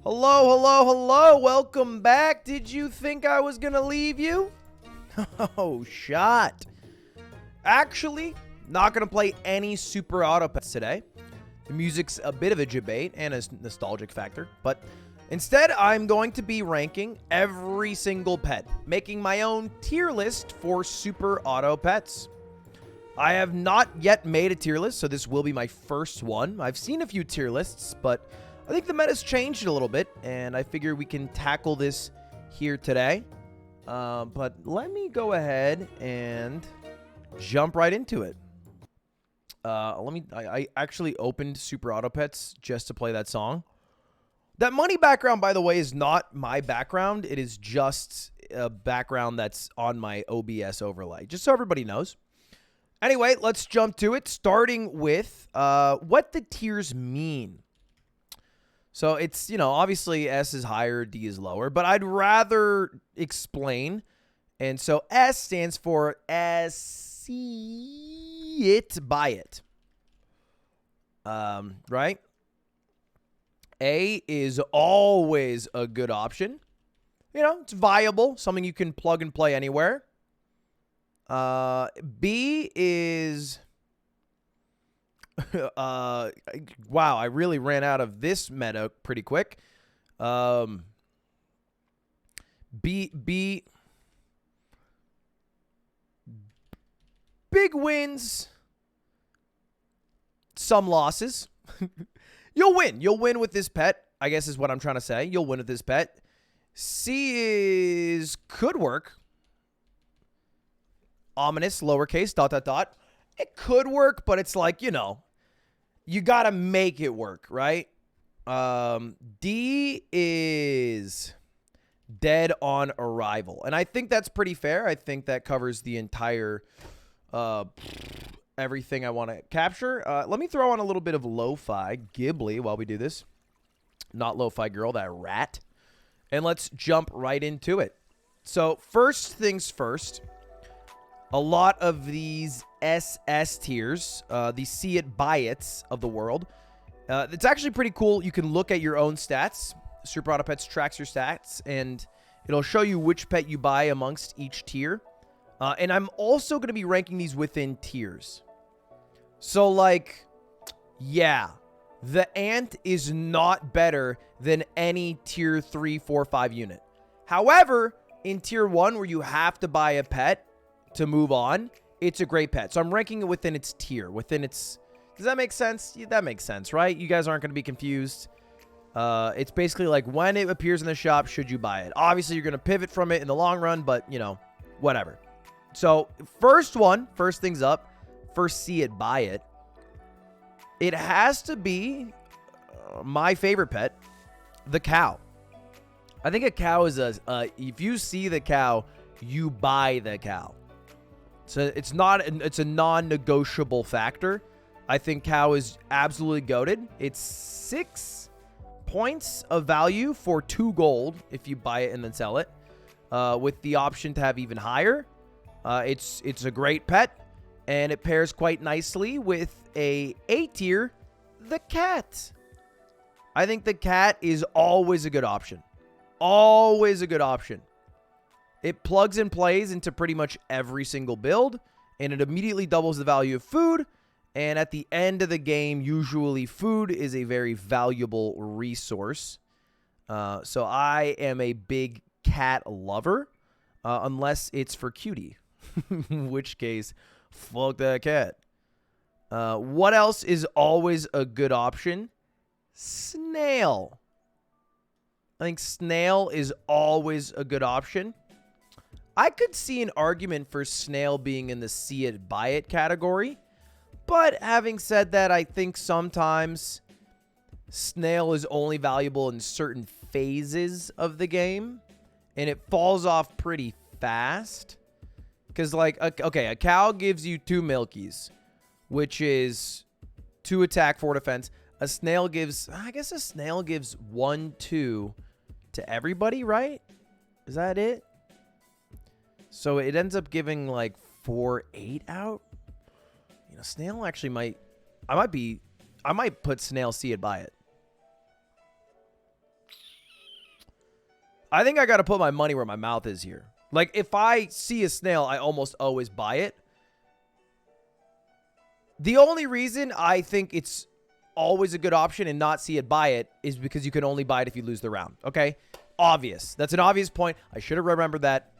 Hello, hello, hello. Welcome back. Did you think I was going to leave you? Oh, shot. Actually, not going to play any super auto pets today. The music's a bit of a debate and a nostalgic factor, but instead, I'm going to be ranking every single pet, making my own tier list for super auto pets. I have not yet made a tier list, so this will be my first one. I've seen a few tier lists, but I think the meta's changed a little bit, and I figure we can tackle this here today. But let me go ahead and jump right into it. I actually opened Super Auto Pets just to play that song. That money background, by the way, is not my background. It is just a background that's on my OBS overlay, just so everybody knows. Anyway, let's jump to it, starting with what the tiers mean. So it's, obviously S is higher, D is lower, but I'd rather explain. And so S stands for see it, buy it. Right? A is always a good option. It's viable, something you can plug and play anywhere. B is... wow, I really ran out of this meta pretty quick. B, big wins, some losses. You'll win. You'll win with this pet, I guess is what I'm trying to say. You'll win with this pet. C is could work. Ominous, lowercase, ... It could work, but it's like, you got to make it work, right? D is dead on arrival. And I think that's pretty fair. I think that covers the entire everything I want to capture. Let me throw on a little bit of lo-fi Ghibli while we do this. Not lo-fi girl, that rat. And let's jump right into it. So first things first, a lot of these SS tiers, the see it, buy it's of the world. It's actually pretty cool. You can look at your own stats. Super Auto Pets tracks your stats, and it'll show you which pet you buy amongst each tier. And I'm also going to be ranking these within tiers. So, yeah, the ant is not better than any tier 3, 4, 5 unit. However, in tier 1, where you have to buy a pet to move on, it's a great pet. So I'm ranking it within its tier, within its... Does that make sense? Yeah, that makes sense, right? You guys aren't going to be confused. It's basically like when it appears in the shop, should you buy it? Obviously, you're going to pivot from it in the long run, but, whatever. So first things up, first see it, buy it. It has to be my favorite pet, the cow. I think a cow is if you see the cow, you buy the cow. So it's a non-negotiable factor. I think cow is absolutely goated. It's 6 points of value for 2 gold if you buy it and then sell it, with the option to have even higher. It's a great pet, and it pairs quite nicely with a tier, the cat. I think the cat is always a good option. Always a good option. It plugs and plays into pretty much every single build, and it immediately doubles the value of food. And at the end of the game, usually food is a very valuable resource. So I am a big cat lover, unless it's for cutie, in which case, fuck that cat. What else is always a good option? Snail. I think snail is always a good option. I could see an argument for snail being in the see it, buy it category. But having said that, I think sometimes snail is only valuable in certain phases of the game. And it falls off pretty fast. Because, a cow gives you 2 milkies, which is 2 attack, 4 defense. A snail gives 1, 2 to everybody, right? Is that it? So it ends up giving 4, 8 out. Snail actually might... I might put snail, see it, buy it. I think I got to put my money where my mouth is here. Like, if I see a snail, I almost always buy it. The only reason I think it's always a good option and not see it buy it is because you can only buy it if you lose the round. Okay? Obvious. That's an obvious point. I should have remembered that.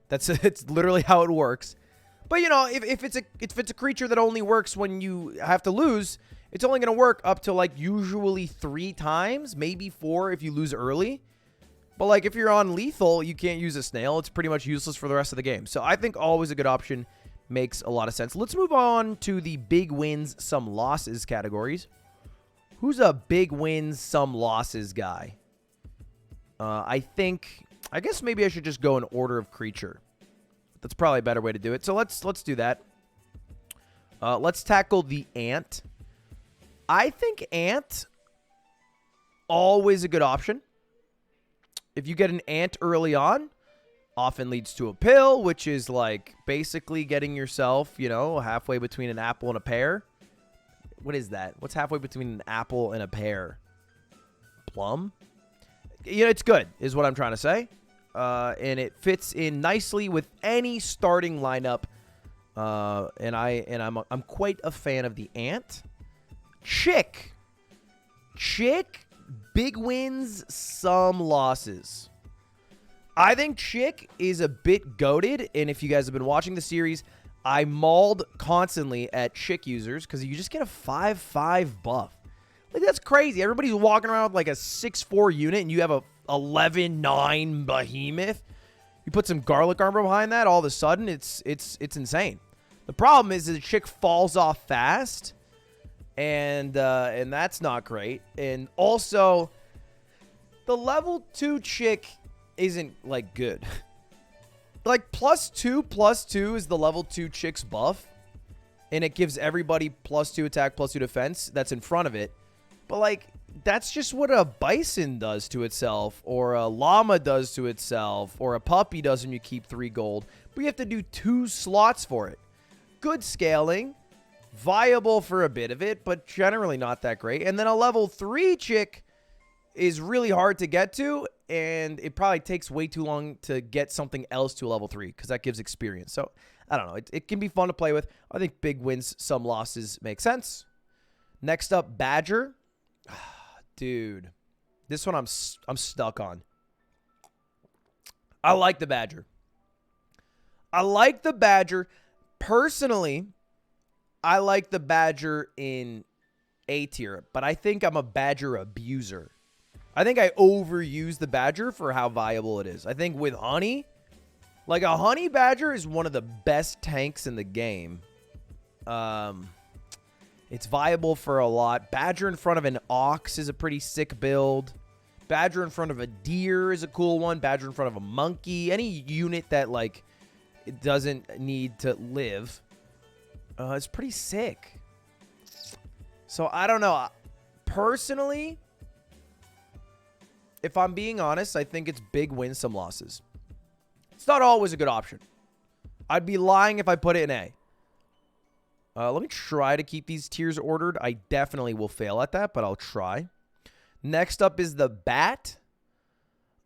It's literally how it works. But, you know, if it's a creature that only works when you have to lose, it's only going to work up to, like, usually 3 times, maybe 4 if you lose early. But, like, if you're on lethal, you can't use a snail. It's pretty much useless for the rest of the game. So I think always a good option. Makes a lot of sense. Let's move on to the big wins, some losses categories. Who's a big wins, some losses guy? I guess maybe I should just go in order of creature. That's probably a better way to do it. So let's do that. Let's tackle the ant. I think ant, always a good option. If you get an ant early on, often leads to a pill, which is like basically getting yourself, you know, halfway between an apple and a pear. What is that? What's halfway between an apple and a pear? Plum? You know, it's good, is what I'm trying to say. And it fits in nicely with any starting lineup. And I'm quite a fan of the ant. Chick, big wins, some losses. I think Chick is a bit goated, and if you guys have been watching the series, I mauled constantly at Chick users because you just get a 5/5 buff. Like, that's crazy. Everybody's walking around with like a 6/4 unit, and you have a 11/9 behemoth. You put some garlic armor behind that, all of a sudden, it's insane. The problem is the Chick falls off fast, and that's not great. And also, the level 2 Chick isn't like good. Like +2/+2 is the level 2 Chick's buff, and it gives everybody +2 attack, +2 defense that's in front of it. But like, that's just what a bison does to itself, or a llama does to itself, or a puppy does when you keep 3 gold. But you have to do 2 slots for it. Good scaling, viable for a bit of it, but generally not that great. And then a level 3 Chick is really hard to get to, and it probably takes way too long to get something else to a level 3 because that gives experience. So, I don't know. It can be fun to play with. I think big wins, some losses make sense. Next up, Badger. Dude, this one I'm stuck on. I like the Badger. Personally, I like the Badger in A tier, but I think I'm a Badger abuser. I think I overuse the Badger for how viable it is. I think with honey, like a honey Badger is one of the best tanks in the game. It's viable for a lot. Badger in front of an ox is a pretty sick build. Badger in front of a deer is a cool one. Badger in front of a monkey. Any unit that, like, it doesn't need to live. It's pretty sick. So, I don't know. Personally, if I'm being honest, I think it's big wins, some losses. It's not always a good option. I'd be lying if I put it in A. Let me try to keep these tiers ordered. I definitely will fail at that, but I'll try. Next up is the Bat.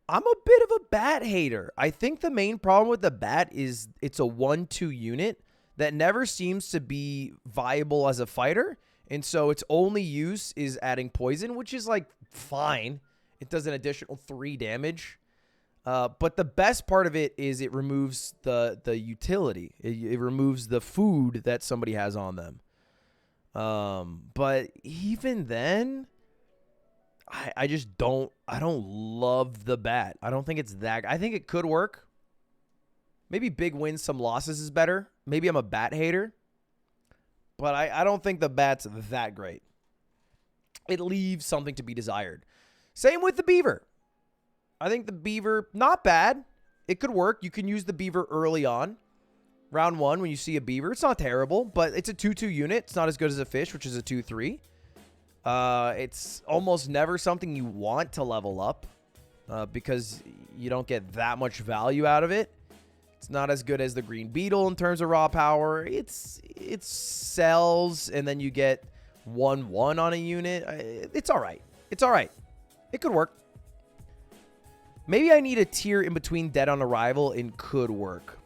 I'm a bit of a Bat hater. I think the main problem with the Bat is it's a 1/2 unit that never seems to be viable as a fighter. And so its only use is adding poison, which is like fine. It does an additional 3 damage. But the best part of it is it removes the utility. It removes the food that somebody has on them. But even then, I just don't love the Bat. I don't think it's that. I think it could work. Maybe big wins, some losses is better. Maybe I'm a Bat hater. But I don't think the Bat's that great. It leaves something to be desired. Same with the Beaver. I think the Beaver, not bad. It could work. You can use the Beaver early on. Round 1, when you see a Beaver, it's not terrible, but it's a 2/2 unit. It's not as good as a fish, which is a 2/3. It's almost never something you want to level up because you don't get that much value out of it. It's not as good as the Green Beetle in terms of raw power. It sells, and then you get 1/1 on a unit. It's all right. It's all right. It could work. Maybe I need a tier in between dead on arrival and could work.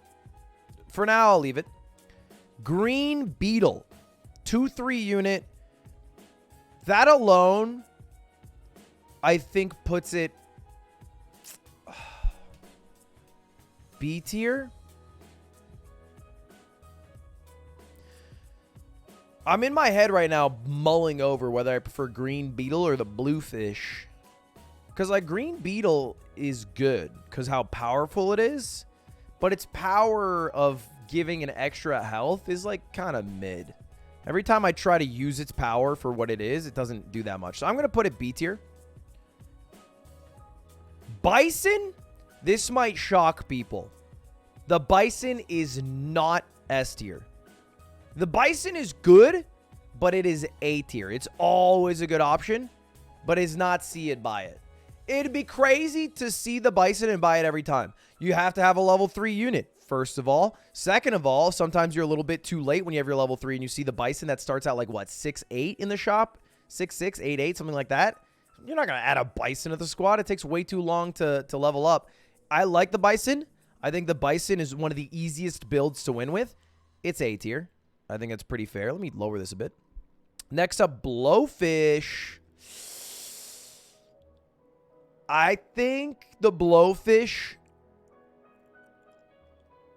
For now, I'll leave it. Green Beetle. 2/3 unit. That alone, I think, puts it B tier. I'm in my head right now mulling over whether I prefer Green Beetle or the Bluefish. Because, like, Green Beetle is good because how powerful it is. But its power of giving an extra health is, like, kind of mid. Every time I try to use its power for what it is, it doesn't do that much. So I'm going to put it B tier. Bison? This might shock people. The Bison is not S tier. The Bison is good, but it is A tier. It's always a good option, but it's not see it, buy it. It'd be crazy to see the Bison and buy it every time. You have to have a level 3 unit, first of all. Second of all, sometimes you're a little bit too late when you have your level 3 and you see the Bison that starts out like, what, 6'8" in the shop? 6'6", 8'8", something like that. You're not going to add a Bison to the squad. It takes way too long to level up. I like the Bison. I think the Bison is one of the easiest builds to win with. It's A tier. I think that's pretty fair. Let me lower this a bit. Next up, Blowfish. I think the Blowfish,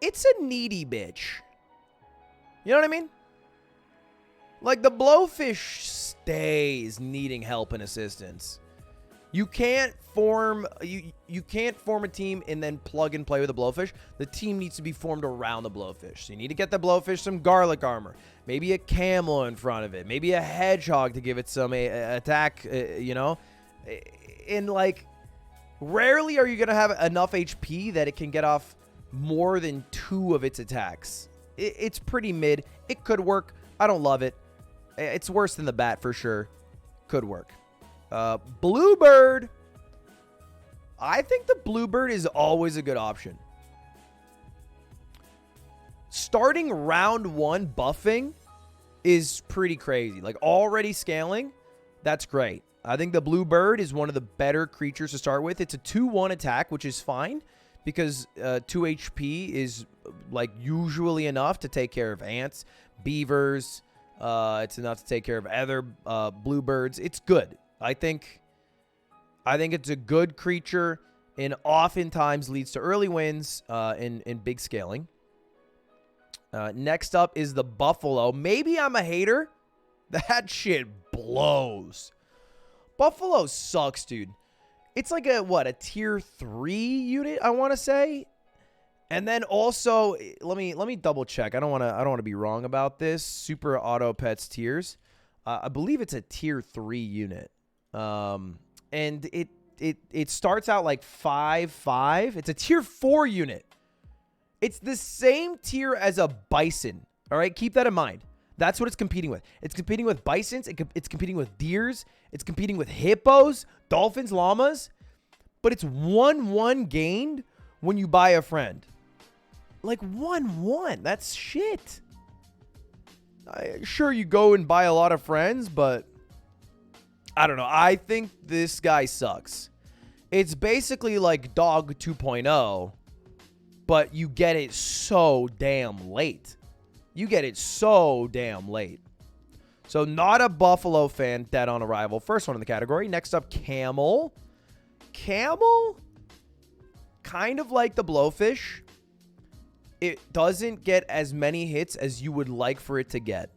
it's a needy bitch. You know what I mean? Like, the Blowfish stays needing help and assistance. You can't form you can't form a team and then plug and play with the Blowfish. The team needs to be formed around the Blowfish. So you need to get the Blowfish some garlic armor, maybe a camel in front of it, maybe a hedgehog to give it some attack, you know? And, like, rarely are you going to have enough HP that it can get off more than 2 of its attacks. It's pretty mid. It could work. I don't love it. It's worse than the bat for sure. Could work. Bluebird. I think the Bluebird is always a good option. Starting round 1 buffing is pretty crazy. Like, already scaling, that's great. I think the Bluebird is one of the better creatures to start with. It's a 2-1 attack, which is fine because 2 HP is, like, usually enough to take care of ants, beavers. It's enough to take care of other bluebirds. It's good. I think it's a good creature and oftentimes leads to early wins in big scaling. Next up is the Buffalo. Maybe I'm a hater. That shit blows. Buffalo sucks, dude. It's like a tier 3 unit, I want to say. And then also, let me double check. I don't want to be wrong about this. Super Auto Pets tiers. I believe it's a tier 3 unit. And it starts out like 5.5. It's a tier 4 unit. It's the same tier as a Bison. All right, keep that in mind. That's what it's competing with. It's competing with bisons. It's competing with deers. It's competing with hippos, dolphins, llamas. But it's 1-1 gained when you buy a friend. Like 1-1. That's shit. Sure, you go and buy a lot of friends, but I don't know. I think this guy sucks. It's basically like Dog 2.0, but you get it so damn late. You get it so damn late. So not a Buffalo fan, dead on arrival. First one in the category. Next up, Camel. Camel, kind of like the Blowfish. It doesn't get as many hits as you would like for it to get.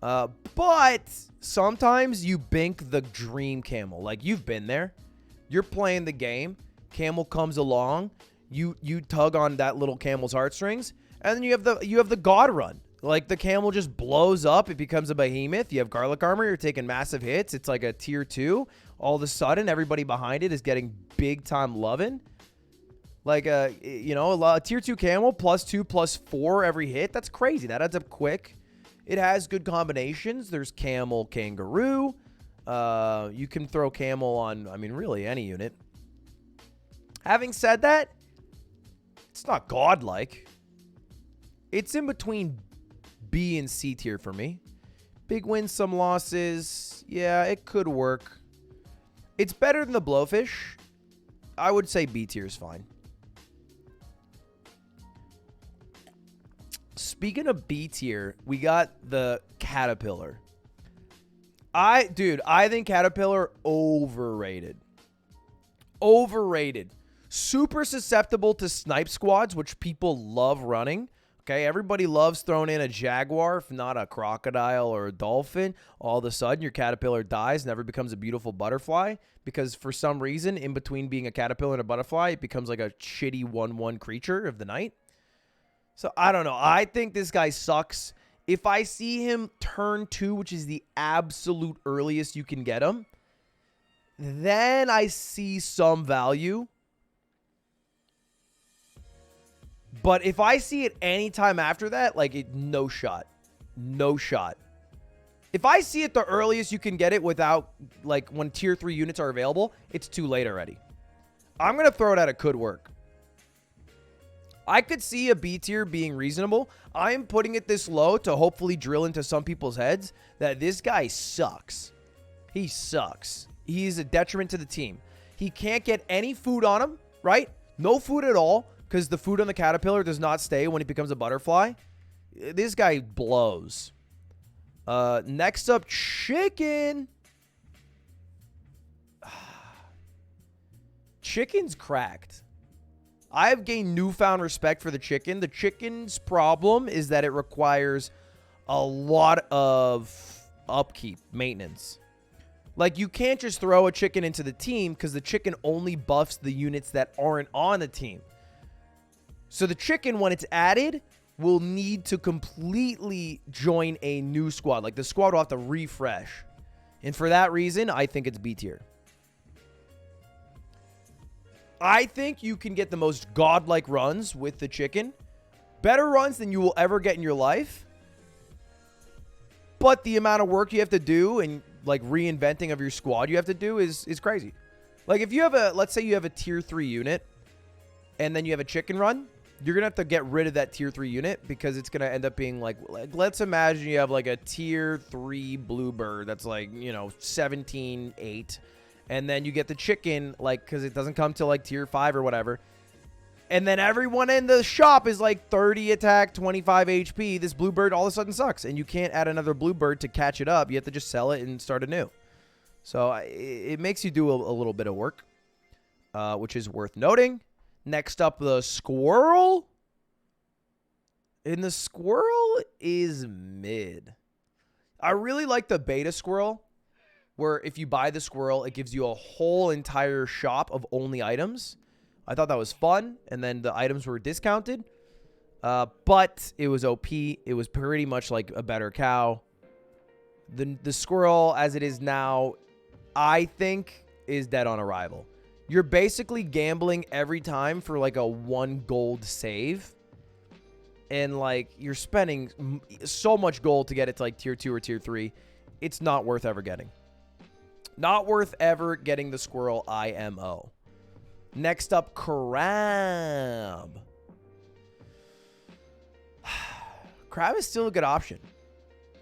But sometimes you bink the dream Camel. Like, you've been there. You're playing the game. Camel comes along. You tug on that little Camel's heartstrings. And then you have the God run. Like, the Camel just blows up. It becomes a behemoth. You have garlic armor. You're taking massive hits. It's like a tier 2. All of a sudden, everybody behind it is getting big time loving. Like, a tier 2 Camel +2, +4 every hit. That's crazy. That adds up quick. It has good combinations. There's Camel, Kangaroo. You can throw Camel on, I mean, really any unit. Having said that, it's not godlike. It's in between B and C tier for me. Big wins, some losses. Yeah, it could work. It's better than the Blowfish. I would say B tier is fine. Speaking of B tier, we got the caterpillar. I think caterpillar overrated. Overrated. Super susceptible to snipe squads, which people love running. Okay, everybody loves throwing in a jaguar, if not a crocodile or a dolphin. All of a sudden, your caterpillar dies, never becomes a beautiful butterfly, because for some reason, in between being a caterpillar and a butterfly, it becomes like a shitty 1/1 creature of the night. So, I don't know. I think this guy sucks. If I see him turn 2, which is the absolute earliest you can get him, then I see some value. But if I see it anytime after that, like, no shot. No shot. If I see it the earliest you can get it without, like, when tier 3 units are available, it's too late already. I'm going to throw it at it could work. I could see a B tier being reasonable. I am putting it this low to hopefully drill into some people's heads that this guy sucks. He sucks. He's a detriment to the team. He can't get any food on him, right? No food at all, because the food on the caterpillar does not stay when he becomes a butterfly. This guy blows. Next up, chicken. Chicken's cracked. I've gained newfound respect for the chicken. The chicken's problem is that it requires a lot of upkeep, maintenance. Like, you can't just throw a chicken into the team because the chicken only buffs the units that aren't on the team. So the chicken, when it's added, will need to completely join a new squad. Like, the squad will have to refresh. And for that reason, I think it's B tier. I think you can get the most godlike runs with the chicken. Better runs than you will ever get in your life. But the amount of work you have to do and, like, reinventing of your squad you have to do is crazy. Like, if you have a, let's say you have a tier 3 unit and then you have a chicken run, you're going to have to get rid of that tier 3 unit because it's going to end up being like, let's imagine you have like a tier 3 Bluebird that's like, 17-8. And then you get the chicken, like, because it doesn't come till like tier 5 or whatever. And then everyone in the shop is like 30 attack, 25 HP. This Bluebird all of a sudden sucks. And you can't add another Bluebird to catch it up. You have to just sell it and start anew. So it makes you do a little bit of work, which is worth noting. Next up, the squirrel. And the squirrel is mid. I really like the beta squirrel, where if you buy the squirrel, it gives you a whole entire shop of only items. I thought that was fun, and then the items were discounted. But it was OP. It was pretty much like a better cow. The squirrel, as it is now, I think, is dead on arrival. You're basically gambling every time for like a 1 gold save. And like, you're spending so much gold to get it to like tier 2 or tier 3. It's not worth ever getting. Not worth ever getting the squirrel IMO. Next up, crab. Crab is still a good option.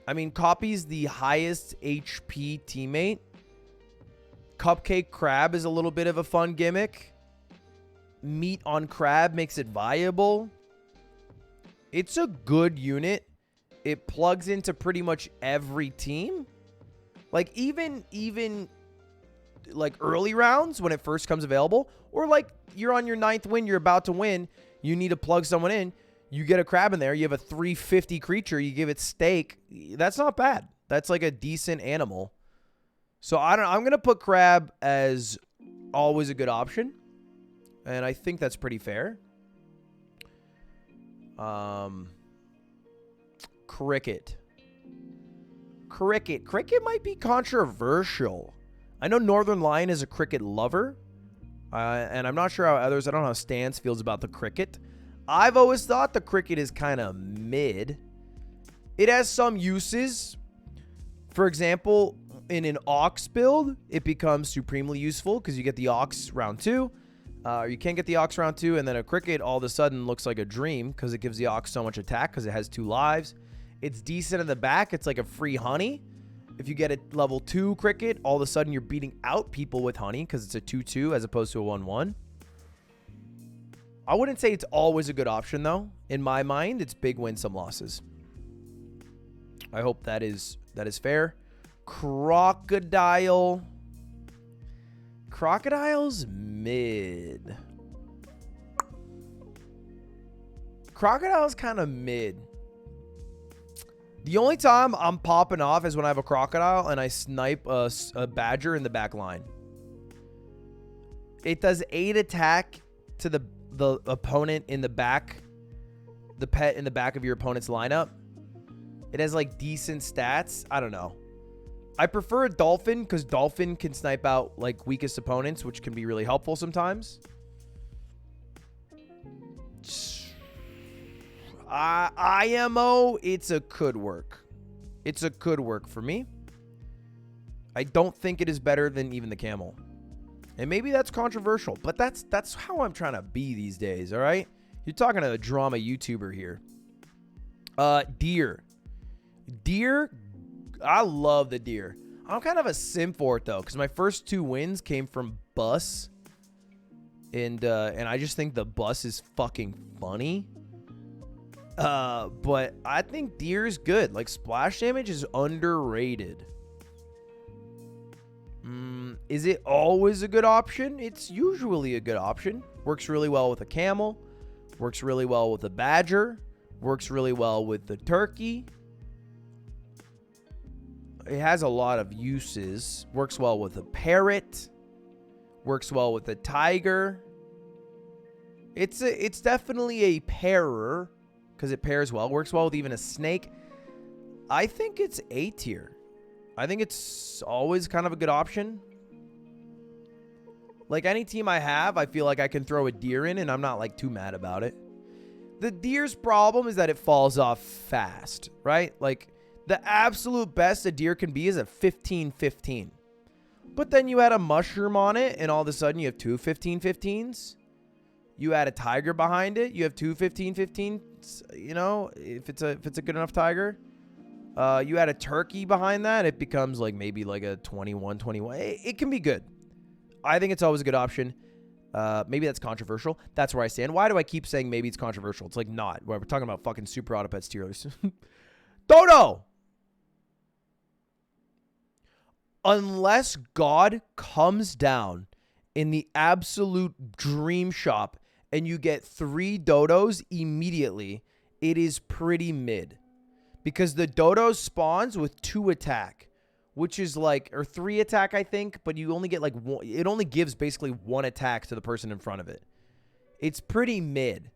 I mean, copies the highest HP teammate. Cupcake crab is a little bit of a fun gimmick. Meat on crab makes it viable. It's a good unit. It plugs into pretty much every team. Like, even like early rounds when it first comes available, or like you're on your 9th win, you're about to win, you need to plug someone in, you get a crab in there, you have a 350 creature, you give it steak. That's not bad. That's like a decent animal. So I'm going to put crab as always a good option. And I think that's pretty fair. Cricket. Cricket might be controversial. I know Northern Lion is a cricket lover. And I'm not sure how others, I don't know how Stans feels about the cricket. I've always thought the cricket is kind of mid. It has some uses. For example, in an Ox build, it becomes supremely useful because you get the Ox round 2. You can't get the Ox round 2, and then a cricket all of a sudden looks like a dream because it gives the Ox so much attack because it has 2 lives. It's decent in the back. It's like a free honey. If you get a level 2 cricket, all of a sudden you're beating out people with honey because it's a 2-2 as opposed to a 1-1. I wouldn't say it's always a good option, though. In my mind, it's big wins, some losses. I hope that is fair. Crocodile. Crocodile's mid. Crocodile's kind of mid. The only time I'm popping off is when I have a crocodile and I snipe a badger in the back line. It does 8 attack to the opponent in the back, the pet in the back of your opponent's lineup. It has like decent stats. I don't know. I prefer a dolphin because dolphin can snipe out like weakest opponents, which can be really helpful sometimes. IMO, it's a could work. It's a could work for me. I don't think it is better than even the camel. And maybe that's controversial, but that's how I'm trying to be these days, all right? You're talking to a drama YouTuber here. Deer. Deer, I love the deer. I'm kind of a simp for it, though, because my first 2 wins came from bus. And I just think the bus is fucking funny. But I think deer is good. Like, splash damage is underrated. Is it always a good option? It's usually a good option. Works really well with a camel. Works really well with a badger. Works really well with the turkey. It has a lot of uses. Works well with a parrot. Works well with a tiger. It's definitely a pairer because it pairs well. Works well with even a snake. I think it's A tier. I think it's always kind of a good option. Like any team I have, I feel like I can throw a deer in and I'm not like too mad about it. The deer's problem is that it falls off fast, right? Like the absolute best a deer can be is a 15-15. But then you add a mushroom on it and all of a sudden you have 2 15-15s. You add a tiger behind it, you have 2 15-15s, you know, if it's a good enough tiger. You add a turkey behind that, it becomes like maybe like a 21-21. It can be good. I think it's always a good option. Maybe that's controversial. That's where I stand. Why do I keep saying maybe it's controversial? It's like not. We're talking about fucking super Autopets tier list. Dodo! Unless God comes down in the absolute dream shop and you get 3 dodos immediately, it is pretty mid. Because the dodo spawns with 2 attack, which is like, or 3 attack, I think, but you only get like 1. It only gives basically 1 attack to the person in front of it. It's pretty mid.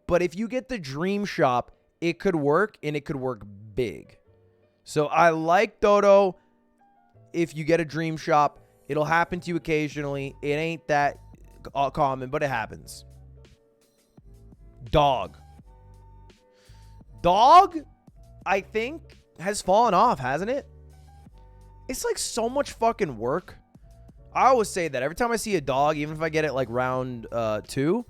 But if you get the dream shop, it could work, and it could work big. So I like dodo. If you get a dream shop, it'll happen to you occasionally. It ain't that common, but it happens. Dog. Dog, I think, has fallen off, hasn't it? It's like so much fucking work. I always say that every time I see a dog, even if I get it like round 2,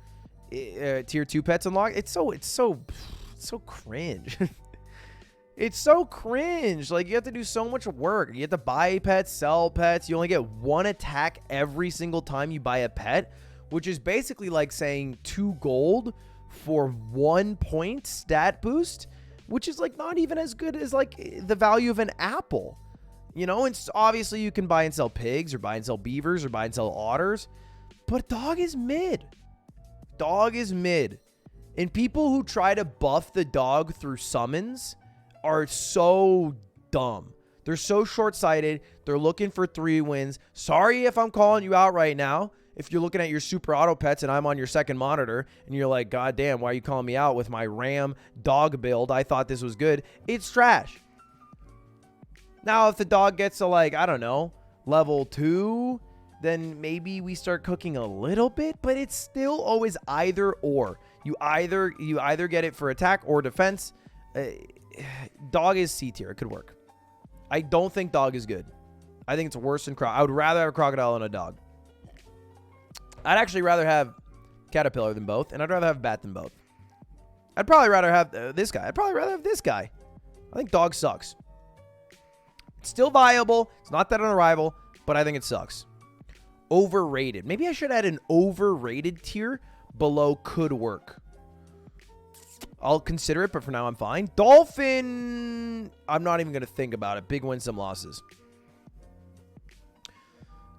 tier 2 pets unlocked, it's so cringe. It's so cringe. Like, you have to do so much work. You have to buy pets, sell pets. You only get 1 attack every single time you buy a pet, which is basically like saying 2 gold for 1 point stat boost, which is like not even as good as like the value of an apple. You know, and obviously you can buy and sell pigs or buy and sell beavers or buy and sell otters, but dog is mid. Dog is mid. And people who try to buff the dog through summons are so dumb. They're so short-sighted. They're looking for 3 wins. Sorry if I'm calling you out right now. If you're looking at your super auto pets and I'm on your second monitor and you're like, God damn, why are you calling me out with my Ram dog build? I thought this was good. It's trash. Now, if the dog gets to like, I don't know, level 2, then maybe we start cooking a little bit, but it's still always either or. You either get it for attack or defense. Dog is C tier. It could work. I don't think dog is good. I think it's worse than I would rather have a crocodile than a dog. I'd actually rather have caterpillar than both, and I'd rather have bat than both. I'd probably rather have this guy. I'd probably rather have this guy. I think dog sucks. It's still viable. It's not that on arrival, but I think it sucks. Overrated. Maybe I should add an overrated tier, below could work. I'll consider it, but for now I'm fine. Dolphin, I'm not even going to think about it. Big wins, some losses.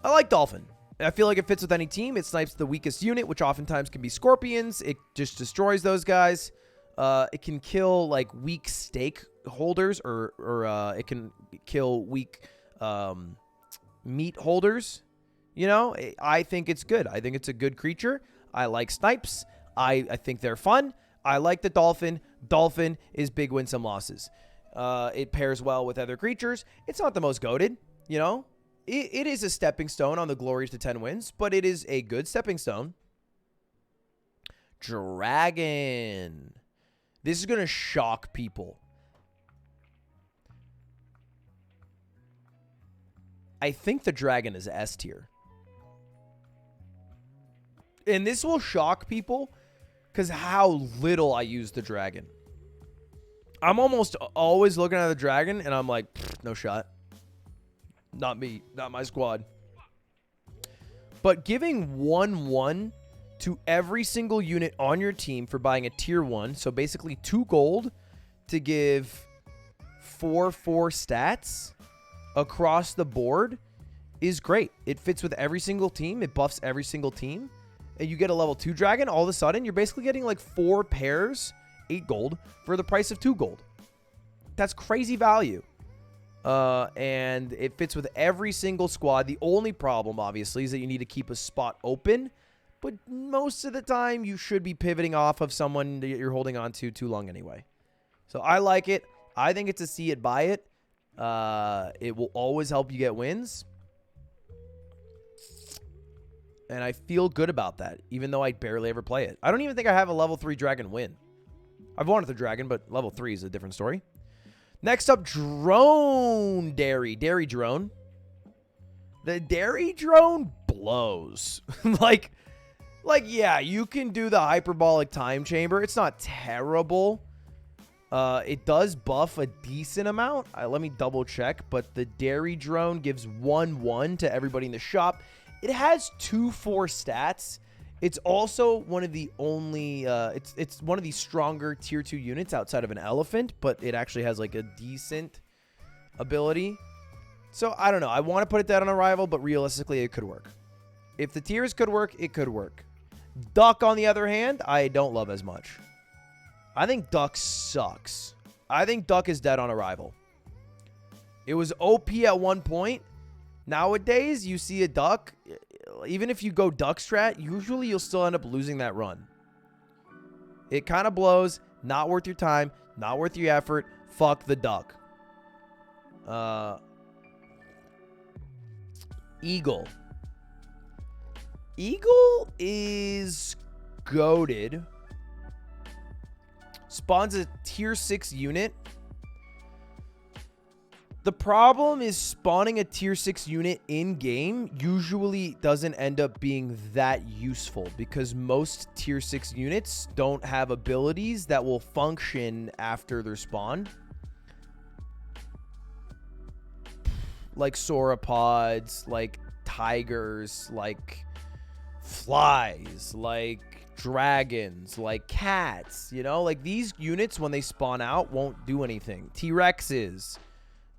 I like Dolphin. I feel like it fits with any team. It snipes the weakest unit, which oftentimes can be scorpions. It just destroys those guys. It can kill like weak stake holders, or it can kill weak meat holders. You know, I think it's good. I think it's a good creature. I like snipes. I think they're fun. I like the Dolphin. Dolphin is big win, some losses. It pairs well with other creatures. It's not the most goated, you know. It is a stepping stone on the glories to 10 wins, but it is a good stepping stone. Dragon. This is going to shock people. I think the dragon is S tier. And this will shock people because how little I use the dragon. I'm almost always looking at the dragon and I'm like, no shot. Not me. Not my squad. But giving 1/1 to every single unit on your team for buying a tier 1, so basically 2 gold to give 4/4 stats across the board is great. It fits with every single team. It buffs every single team. And you get a level 2 dragon, all of a sudden, you're basically getting like 4 pairs, 8 gold, for the price of 2 gold. That's crazy value. And it fits with every single squad. The only problem, obviously, is that you need to keep a spot open. But most of the time, you should be pivoting off of someone that you're holding on to too long anyway. So I like it. I think it's a see it, buy it. It will always help you get wins. And I feel good about that, even though I barely ever play it. I don't even think I have a level 3 dragon win. I've wanted the dragon, but level 3 is a different story. Next up, drone dairy. Dairy drone. The dairy drone blows. like, yeah, you can do the hyperbolic time chamber. It's not terrible. It does buff a decent amount. Let me double check. But the dairy drone gives 1/1 to everybody in the shop. It has 2/4 stats. It's also one of the only, it's one of the stronger tier 2 units outside of an elephant, but it actually has like a decent ability. So I don't know. I want to put it down on arrival, but realistically it could work. If the tiers could work, it could work. Duck, on the other hand, I don't love as much. I think Duck sucks. I think Duck is dead on arrival. It was OP at one point. Nowadays, you see a Duck, even if you go Duck strat, usually you'll still end up losing that run. It kind of blows. Not worth your time. Not worth your effort. Fuck the Duck. Eagle. Eagle is goated. Spawns a tier 6 unit. The problem is spawning a tier 6 unit in-game usually doesn't end up being that useful because most tier 6 units don't have abilities that will function after they're spawned. Like sauropods, like tigers, like flies, like dragons, like cats, you know? Like these units, when they spawn out, won't do anything. T-Rexes.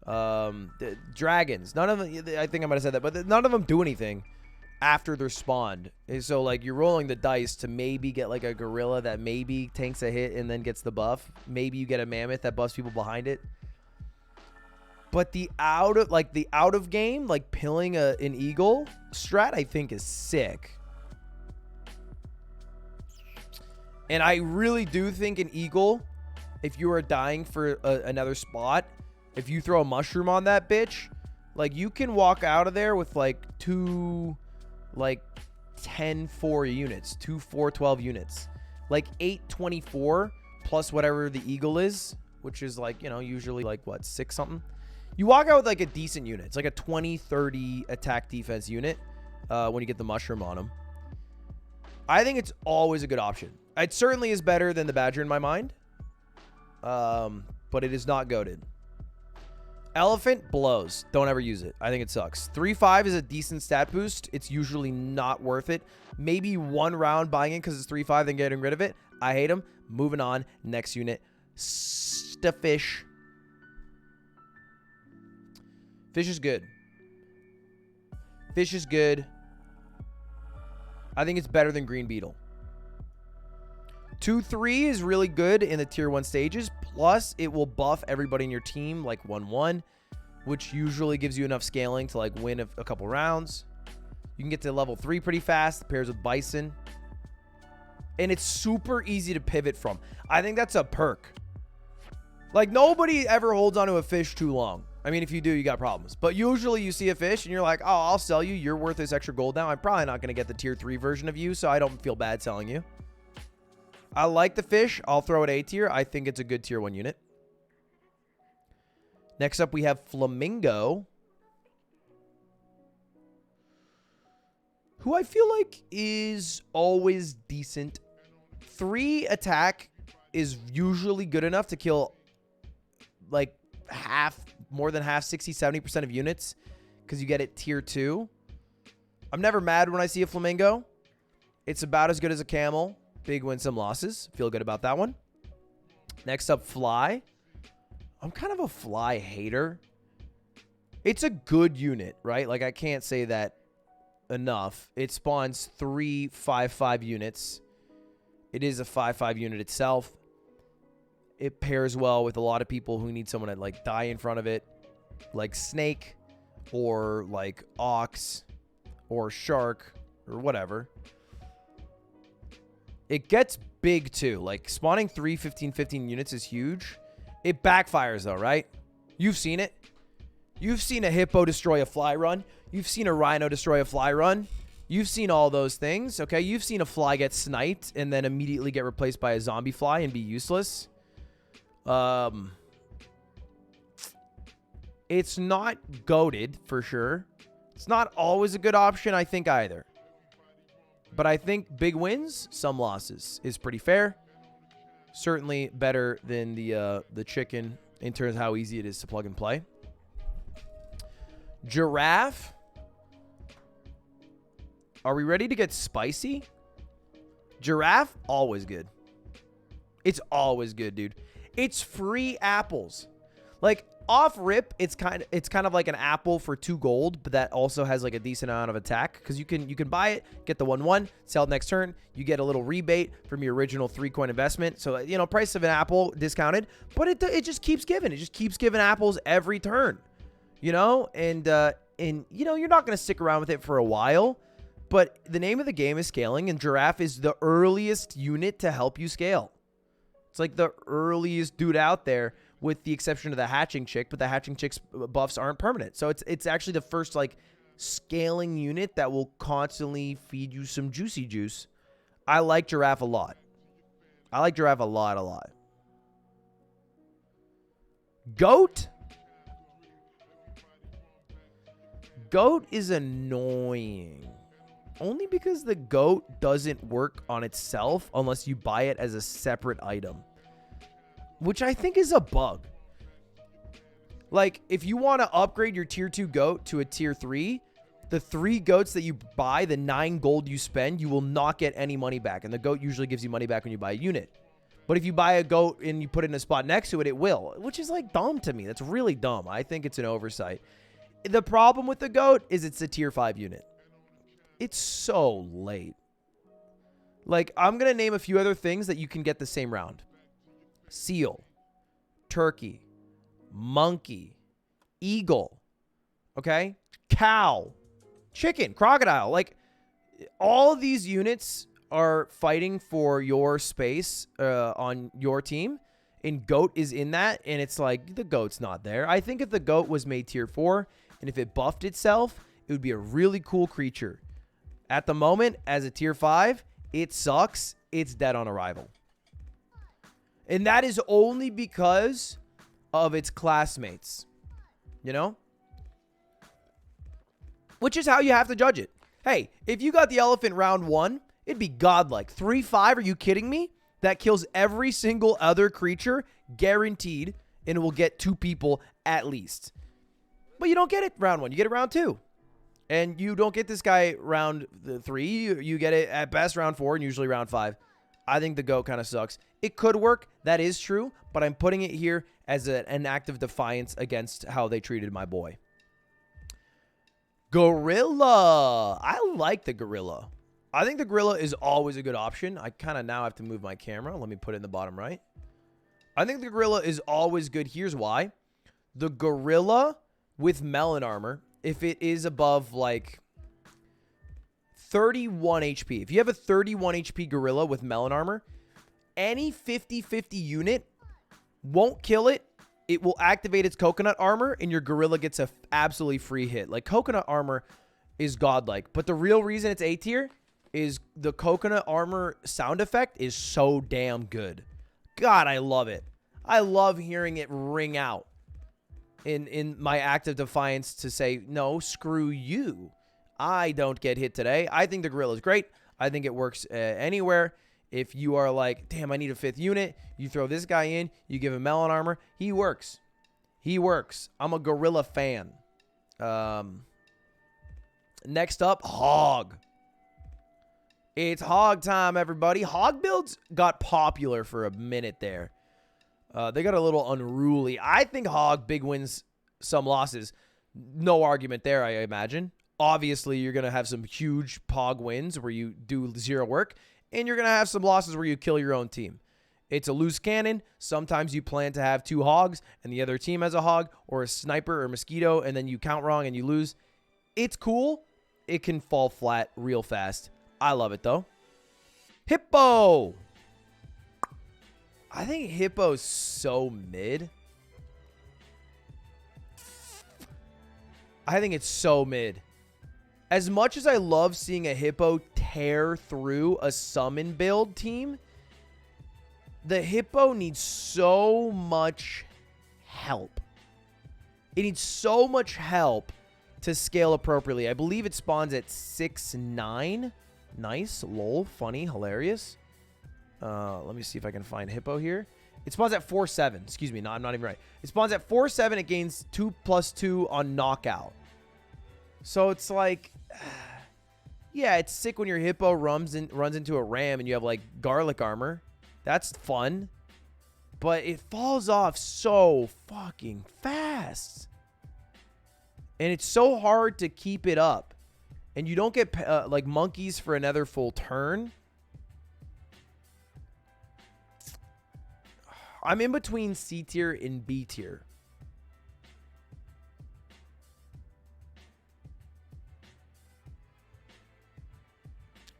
The dragons, none of them, I think I might have said that, but none of them do anything after they're spawned. And so like you're rolling the dice to maybe get like a gorilla that maybe tanks a hit and then gets the buff. Maybe you get a mammoth that buffs people behind it. But the out of game, like pilling an eagle strat, I think is sick. And I really do think an eagle, if you are dying for another spot, if you throw a mushroom on that bitch, like you can walk out of there with like 2, like 10-4 units, 2-4-12 units, like 8-24 plus whatever the eagle is, which is like, you know, usually like what, 6 something. You walk out with like a decent unit. It's like a 20-30 attack defense unit when you get the mushroom on them. I think it's always a good option. It certainly is better than the badger in my mind, but it is not goated. Elephant blows. Don't ever use it. I think it sucks. 3-5 is a decent stat boost. It's usually not worth it. Maybe one round buying it because it's 3-5, then getting rid of it. I hate them. Moving on. Next unit. Fish. Fish is good. Fish is good. I think it's better than Green Beetle. 2-3 is really good in the tier 1 stages. Plus, it will buff everybody in your team like 1-1, which usually gives you enough scaling to like win a couple rounds. You can get to level 3 pretty fast. Pairs with Bison. And it's super easy to pivot from. I think that's a perk. Like, nobody ever holds onto a fish too long. I mean, if you do, you got problems. But usually you see a fish and you're like, oh, I'll sell you. You're worth this extra gold now. I'm probably not going to get the tier 3 version of you, so I don't feel bad selling you. I like the fish. I'll throw it A tier. I think it's a good tier 1 unit. Next up, we have Flamingo, who I feel like is always decent. 3 attack is usually good enough to kill like more than half, 60-70% of units, because you get it tier 2. I'm never mad when I see a Flamingo. It's about as good as a Camel. Big win, some losses. Feel good about that one. Next up, Fly. I'm kind of a Fly hater. It's a good unit, right? Like, I can't say that enough. It spawns 3 5-5 units. It is a 5-5 unit itself. It pairs well with a lot of people who need someone to like die in front of it, like Snake or like Ox or Shark or whatever. It gets big too. Like spawning 3 15 units is huge. It backfires though, right? You've seen it. You've seen a Hippo destroy a fly run. You've seen a Rhino destroy a fly run. You've seen all those things, okay? You've seen a fly get sniped and then immediately get replaced by a zombie fly and be useless. It's not goated for sure. It's not always a good option, I think, either. But I think big wins, some losses is pretty fair. Certainly better than the chicken in terms of how easy it is to plug and play. Giraffe. Are we ready to get spicy? Giraffe, always good. It's always good, dude. It's free apples. Like off rip, it's kind of like an apple for 2 gold, but that also has like a decent amount of attack because you can buy it, get the 1/1, sell it next turn. You get a little rebate from your original 3 coin investment. So, you know, price of an apple discounted, but it just keeps giving. It just keeps giving apples every turn. You know, and you know, you're not going to stick around with it for a while, but the name of the game is scaling, and Giraffe is the earliest unit to help you scale. It's like the earliest dude out there, with the exception of the hatching chick, but the hatching chick's buffs aren't permanent. So it's actually the first like scaling unit that will constantly feed you some juicy juice. I like Giraffe a lot. I like Giraffe a lot. Goat. Goat is annoying. Only because the goat doesn't work on itself unless you buy it as a separate item, which I think is a bug. Like, if you want to upgrade your tier 2 goat to a tier 3, the 3 goats that you buy, the 9 gold you spend, you will not get any money back. And the goat usually gives you money back when you buy a unit. But if you buy a goat and you put it in a spot next to it, it will, which is like dumb to me. That's really dumb. I think it's an oversight. The problem with the goat is it's a tier 5 unit. It's so late. Like, I'm going to name a few other things that you can get the same round. Seal, turkey, monkey, eagle, okay? Cow, chicken, crocodile. Like, all of these units are fighting for your space on your team, and goat is in that, and it's like, the goat's not there. I think if the goat was made tier 4, and if it buffed itself, it would be a really cool creature. At the moment, as a tier 5, it sucks. It's dead on arrival. And that is only because of its classmates. You know? Which is how you have to judge it. Hey, if you got the elephant round 1, it'd be godlike. 3-5, are you kidding me? That kills every single other creature, guaranteed, and it will get 2 people at least. But you don't get it round 1. You get it round 2. And you don't get this guy round 3. You get it at best round 4 and usually round 5. I think the GOAT kind of sucks. It could work. That is true. But I'm putting it here as an act of defiance against how they treated my boy. Gorilla. I like the gorilla. I think the gorilla is always a good option. I kind of now have to move my camera. Let me put it in the bottom right. I think the gorilla is always good. Here's why. The gorilla with melon armor, if it is above like 31 HP. If you have a 31 HP gorilla with melon armor, any 50-50 unit won't kill it. It will activate its coconut armor, and your gorilla gets a absolutely free hit. Like, coconut armor is godlike. But the real reason it's A tier is the coconut armor sound effect is so damn good. God, I love it. I love hearing it ring out in my act of defiance to say, no, screw you. I don't get hit today. I think the gorilla is great. I think it works anywhere. If you are like, damn, I need a 5th unit, you throw this guy in, you give him melon armor, he works. He works. I'm a gorilla fan. Next up, hog. It's hog time, everybody. Hog builds got popular for a minute there. They got a little unruly. I think hog, big wins, some losses. No argument there, I imagine. Obviously, you're going to have some huge pog wins where you do 0 work. And you're going to have some losses where you kill your own team. It's a loose cannon. Sometimes you plan to have 2 hogs and the other team has a hog or a sniper or mosquito, and then you count wrong and you lose. It's cool. It can fall flat real fast. I love it, though. Hippo. I think Hippo's so mid. I think it's so mid. As much as I love seeing a Hippo tear through a summon build team, the Hippo needs so much help. It needs so much help to scale appropriately. I believe it spawns at 6'9". Nice. Lol. Funny. Hilarious. Let me see if I can find Hippo here. It spawns at 4'7". Excuse me. No, I'm not even right. It spawns at 4'7". It gains 2+2 on knockout. So it's like, yeah, it's sick when your Hippo runs into a ram and you have like garlic armor. That's fun. But it falls off so fucking fast. And it's so hard to keep it up. And you don't get like monkeys for another full turn. I'm in between C tier and B tier.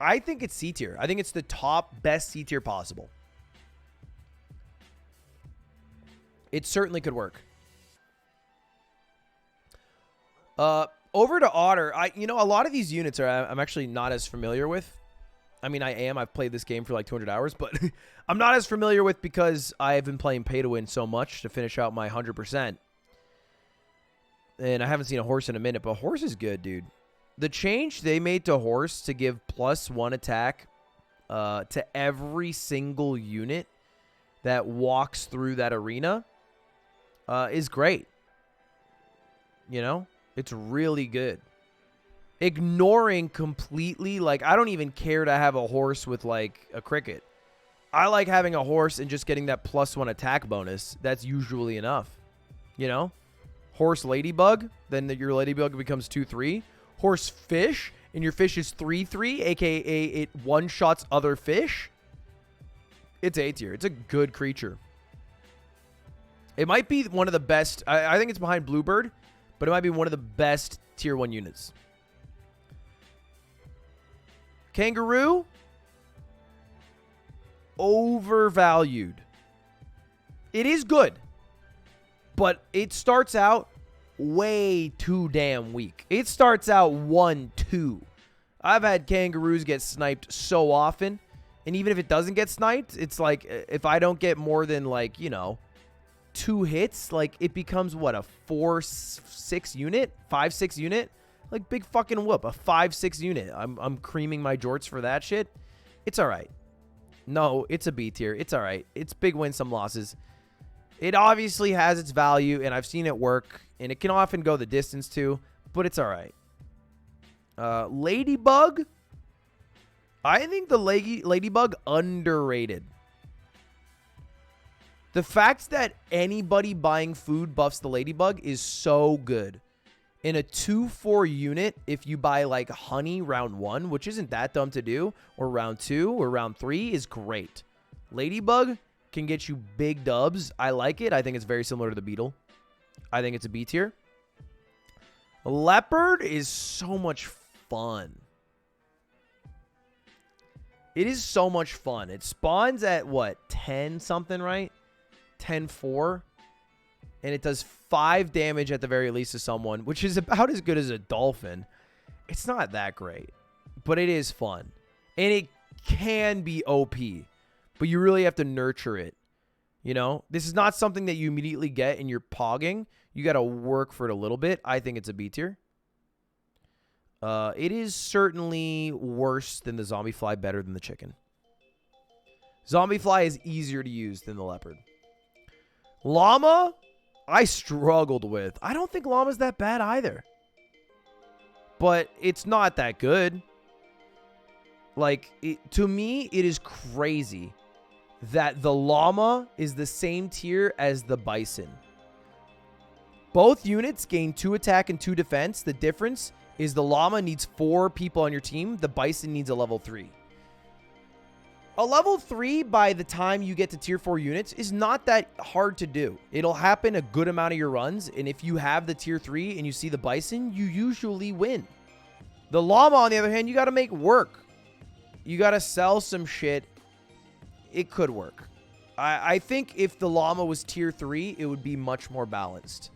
I think it's C tier. I think it's the top best C tier possible. It certainly could work. Over to Otter. A lot of these units I'm actually not as familiar with. I mean, I am. I've played this game for like 200 hours, but I'm not as familiar with because I've been playing pay to win so much to finish out my 100%. And I haven't seen a horse in a minute, but horse is good, dude. The change they made to horse to give +1 attack to every single unit that walks through that arena is great. You know? It's really good. Ignoring completely, like, I don't even care to have a horse with, like, a cricket. I like having a horse and just getting that +1 attack bonus. That's usually enough. You know? Horse Ladybug, then your Ladybug becomes 2/3. Horse Fish, and your fish is 3/3, a.k.a. it one-shots other fish. It's A tier. It's a good creature. It might be one of the best. I think it's behind Bluebird, but it might be one of the best tier 1 units. Kangaroo, overvalued. It is good, but it starts out way too damn weak. It starts out 1-2. I've had kangaroos get sniped so often, and even if it doesn't get sniped, it's like if I don't get more than, like, 2 hits, like, it becomes what, a 4-6 unit, 5-6 unit, like, big fucking whoop, a 5-6 unit. I'm creaming my jorts for that shit. It's all right. No, it's a B tier. It's all right. It's big wins, some losses. It obviously has its value, and I've seen it work, and it can often go the distance too, but it's all right. Ladybug. I think the Ladybug underrated. The fact that anybody buying food buffs the Ladybug is so good. In a 2-4 unit, if you buy like honey round 1, which isn't that dumb to do, or round 2 or round 3 is great. Ladybug can get you big dubs. I like it. I think it's very similar to the beetle. I think it's a B tier. Leopard is so much fun. It is so much fun. It spawns at what? 10 something, right? 10-4. And it does 5 damage at the very least to someone, which is about as good as a dolphin. It's not that great, but it is fun. And it can be OP, but you really have to nurture it. You know, this is not something that you immediately get and you're pogging. You got to work for it a little bit. I think it's a B tier. It is certainly worse than the zombie fly, better than the chicken. Zombie fly is easier to use than the leopard. Llama, I struggled with. I don't think llama's that bad either. But it's not that good. Like, to me, it is crazy that the llama is the same tier as the bison. Both units gain 2 attack and 2 defense. The difference is the llama needs 4 people on your team. The bison needs a level 3. A level 3 by the time you get to tier 4 units is not that hard to do. It'll happen a good amount of your runs. And if you have the tier 3 and you see the bison, you usually win. The llama, on the other hand, you got to make work. You got to sell some shit. It could work. I think if the llama was tier 3, it would be much more balanced.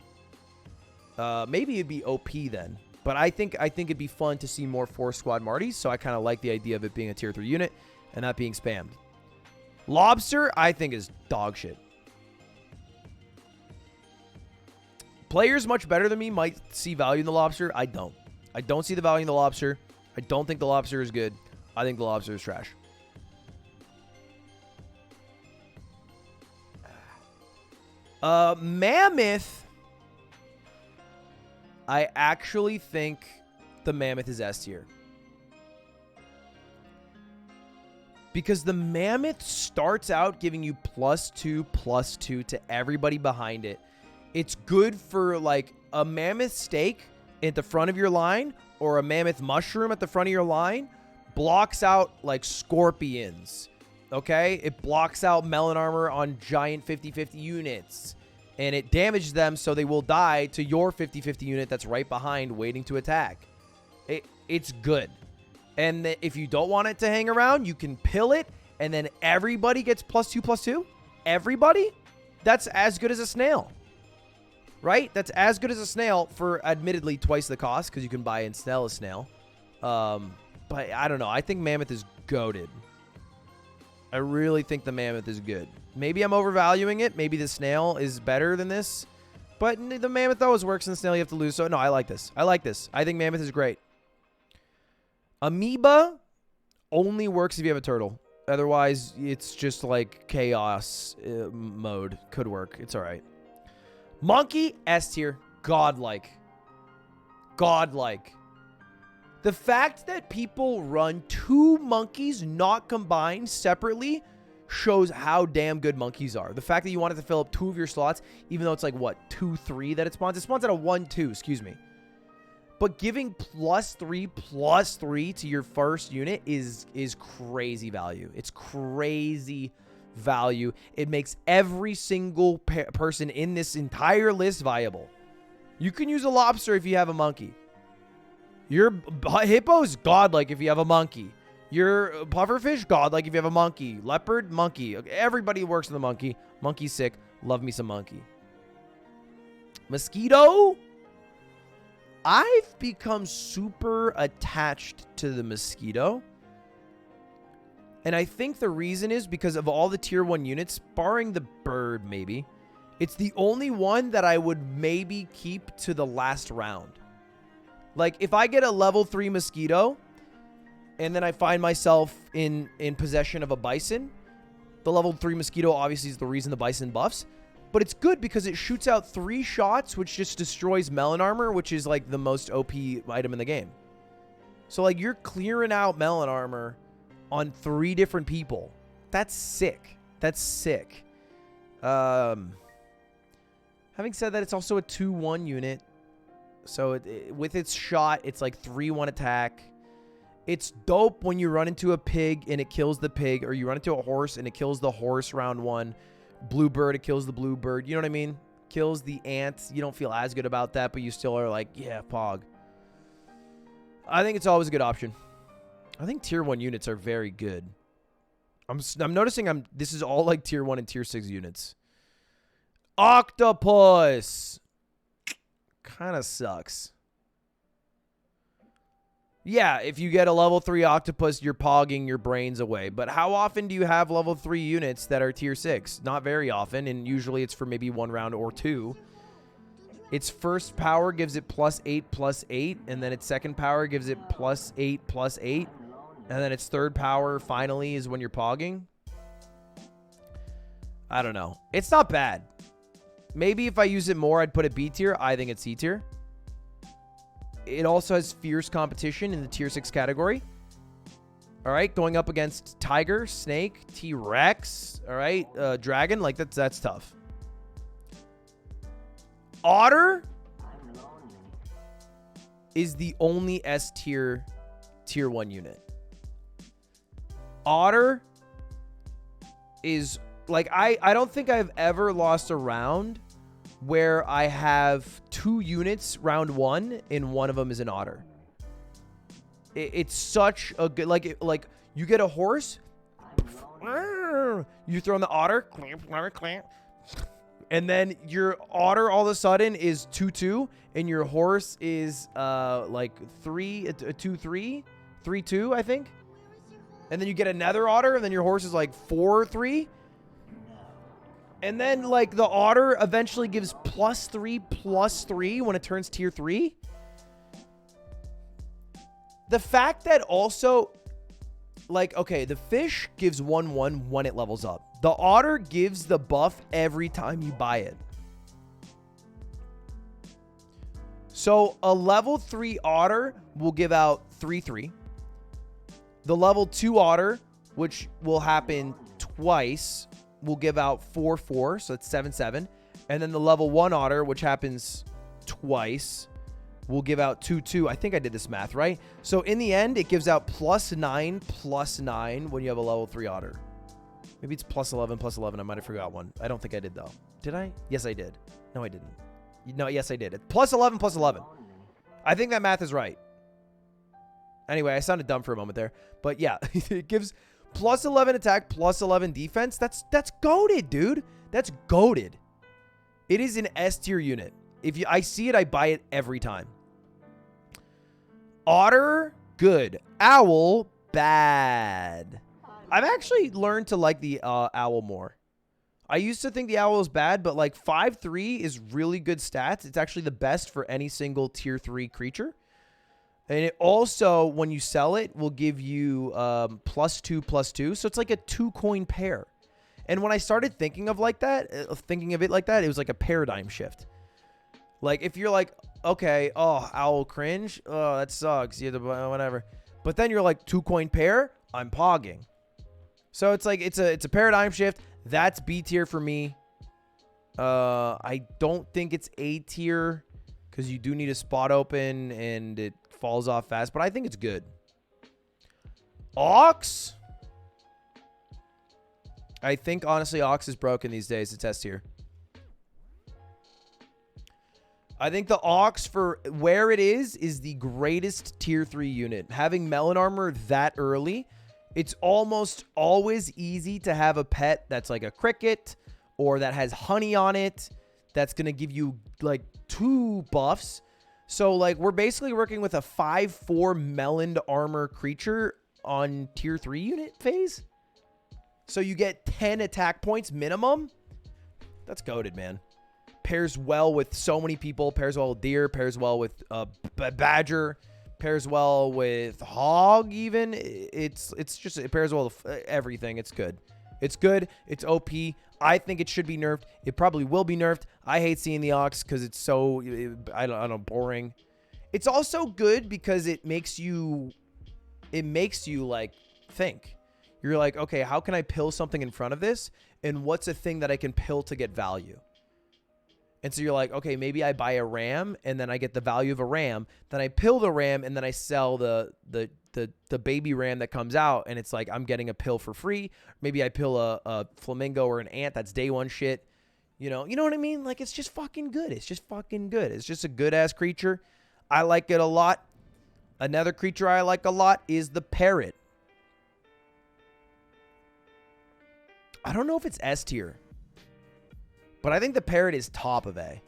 Maybe it'd be OP then. But I think it'd be fun to see more 4-squad Martys. So I kind of like the idea of it being a tier 3 unit and not being spammed. Lobster, I think, is dog shit. Players much better than me might see value in the lobster. I don't. I don't see the value in the lobster. I don't think the lobster is good. I think the lobster is trash. Mammoth. I actually think the mammoth is S tier. Because the mammoth starts out giving you +2/+2 to everybody behind it. It's good for like a mammoth steak at the front of your line or a mammoth mushroom at the front of your line. Blocks out like scorpions. Okay? It blocks out melon armor on giant 50/50 units. And it damages them so they will die to your 50/50 unit that's right behind waiting to attack. It's good. And if you don't want it to hang around, you can pill it, and then everybody gets +2/+2. Everybody? That's as good as a snail. Right? That's as good as a snail for admittedly twice the cost, because you can buy and sell a snail. But I don't know. I think mammoth is goated. I really think the mammoth is good. Maybe I'm overvaluing it. Maybe the snail is better than this. But the mammoth always works, and the snail you have to lose. So, no, I like this. I like this. I think mammoth is great. Amoeba only works if you have a turtle. Otherwise, it's just like chaos mode. Could work. It's all right. Monkey, S tier. Godlike. Godlike. The fact that people run 2 monkeys not combined separately shows how damn good monkeys are. The fact that you wanted to fill up 2 of your slots, even though it's like, what, 2-3 that it spawns? It spawns at a 1-2, excuse me. But giving +3/+3 to your first unit is crazy value. It's crazy value. It makes every single person in this entire list viable. You can use a lobster if you have a monkey. Your hippo's godlike if you have a monkey. Your pufferfish, godlike if you have a monkey. Leopard, monkey. Everybody works in the monkey. Monkey's sick. Love me some monkey. Mosquito. I've become super attached to the mosquito. And I think the reason is because of all the tier 1 units, barring the bird maybe, it's the only one that I would maybe keep to the last round. Like, if I get a level 3 mosquito, and then I find myself in possession of a bison, the level 3 mosquito obviously is the reason the bison buffs. But it's good because it shoots out 3 shots, which just destroys melon armor, which is like the most OP item in the game. So like you're clearing out melon armor on 3 different people. That's sick. That's sick. Having said that, it's also a 2-1 unit. So with its shot, it's like 3-1 attack. It's dope when you run into a pig and it kills the pig, or you run into a horse and it kills the horse round 1. Bluebird, it kills the bluebird. You know what I mean? Kills the ants. You don't feel as good about that, but you still are like, yeah, pog. I think it's always a good option. I think tier 1 units are very good. I'm noticing this is all like tier 1 and tier 6 units. Octopus kind of sucks. Yeah, if you get a level 3 octopus, you're pogging your brains away. But how often do you have level 3 units that are tier 6? Not very often, and usually it's for maybe 1 round or 2. Its first power gives it +8/+8, and then its second power gives it +8/+8. And then its third power finally is when you're pogging. I don't know. It's not bad. Maybe if I use it more, I'd put it B tier. I think it's C tier. It also has fierce competition in the tier 6 category. All right, going up against tiger, snake, T-Rex, all right, dragon, like that's tough. Otter is the only S tier 1 unit. Otter is like I don't think I've ever lost a round where I have 2 units round 1 and one of them is an otter. It's such a good, like you get a horse, you throw in the otter, and then your otter all of a sudden is 2-2, and your horse is like 2-3, 3-2, I think. And then you get another otter, and then your horse is like 4-3. And then, like, the otter eventually gives +3/+3 when it turns tier 3. The fact that also, like, okay, the fish gives 1/1 when it levels up. The otter gives the buff every time you buy it. So, a level 3 otter will give out 3/3. The level 2 otter, which will happen twice, will give out 4/4, so it's 7/7. And then the level 1 otter, which happens twice, will give out 2/2. I think I did this math right. So in the end, it gives out +9/+9 when you have a level 3 otter. Maybe it's +11/+11. I might have forgot one. I don't think I did, though. Did I? Yes, I did. No, I didn't. No, yes, I did. +11/+11. I think that math is right. Anyway, I sounded dumb for a moment there. But yeah, it gives +11 attack, +11 defense. That's goated, dude. That's goated. It is an S tier unit. If I see it, I buy it every time. Otter, good. Owl, bad. I've actually learned to like the owl more. I used to think the owl was bad, but like 5/3 is really good stats. It's actually the best for any single tier 3 creature. And it also, when you sell it, will give you +2/+2. So it's like a 2-coin pair. And when I started thinking of it like that, it was like a paradigm shift. Like if you're like, okay, oh, owl cringe, oh, that sucks, you have to buy whatever. But then you're like 2-coin pair, I'm pogging. So it's like it's a paradigm shift. That's B tier for me. I don't think it's A tier because you do need a spot open and it falls off fast, but I think it's good. Ox. I think honestly Ox is broken these days. It's S tier. I think the Ox, for where it is the greatest tier 3 unit. Having melon armor that early, it's almost always easy to have a pet that's like a cricket or that has honey on it. That's going to give you like 2 buffs. So like we're basically working with a 5/4 meloned armor creature on tier 3 unit phase. So you get 10 attack points minimum. That's goated, man. Pairs well with so many people. Pairs well with deer. Pairs well with badger. Pairs well with hog even. It's just, it pairs well with everything. It's good. It's good. It's OP. I think it should be nerfed. It probably will be nerfed. I hate seeing the Ox because it's so, I don't know, boring. It's also good because it makes you like think. You're like, okay, how can I pill something in front of this? And what's a thing that I can pill to get value? And so you're like, okay, maybe I buy a ram and then I get the value of a ram. Then I pill the ram and then I sell the baby ram that comes out. And it's like, I'm getting a pill for free. Maybe I pill a flamingo or an ant. That's day one shit. You know what I mean? Like, it's just fucking good. It's just fucking good. It's just a good ass creature. I like it a lot. Another creature I like a lot is the parrot. I don't know if it's S tier, but I think the parrot is top of A.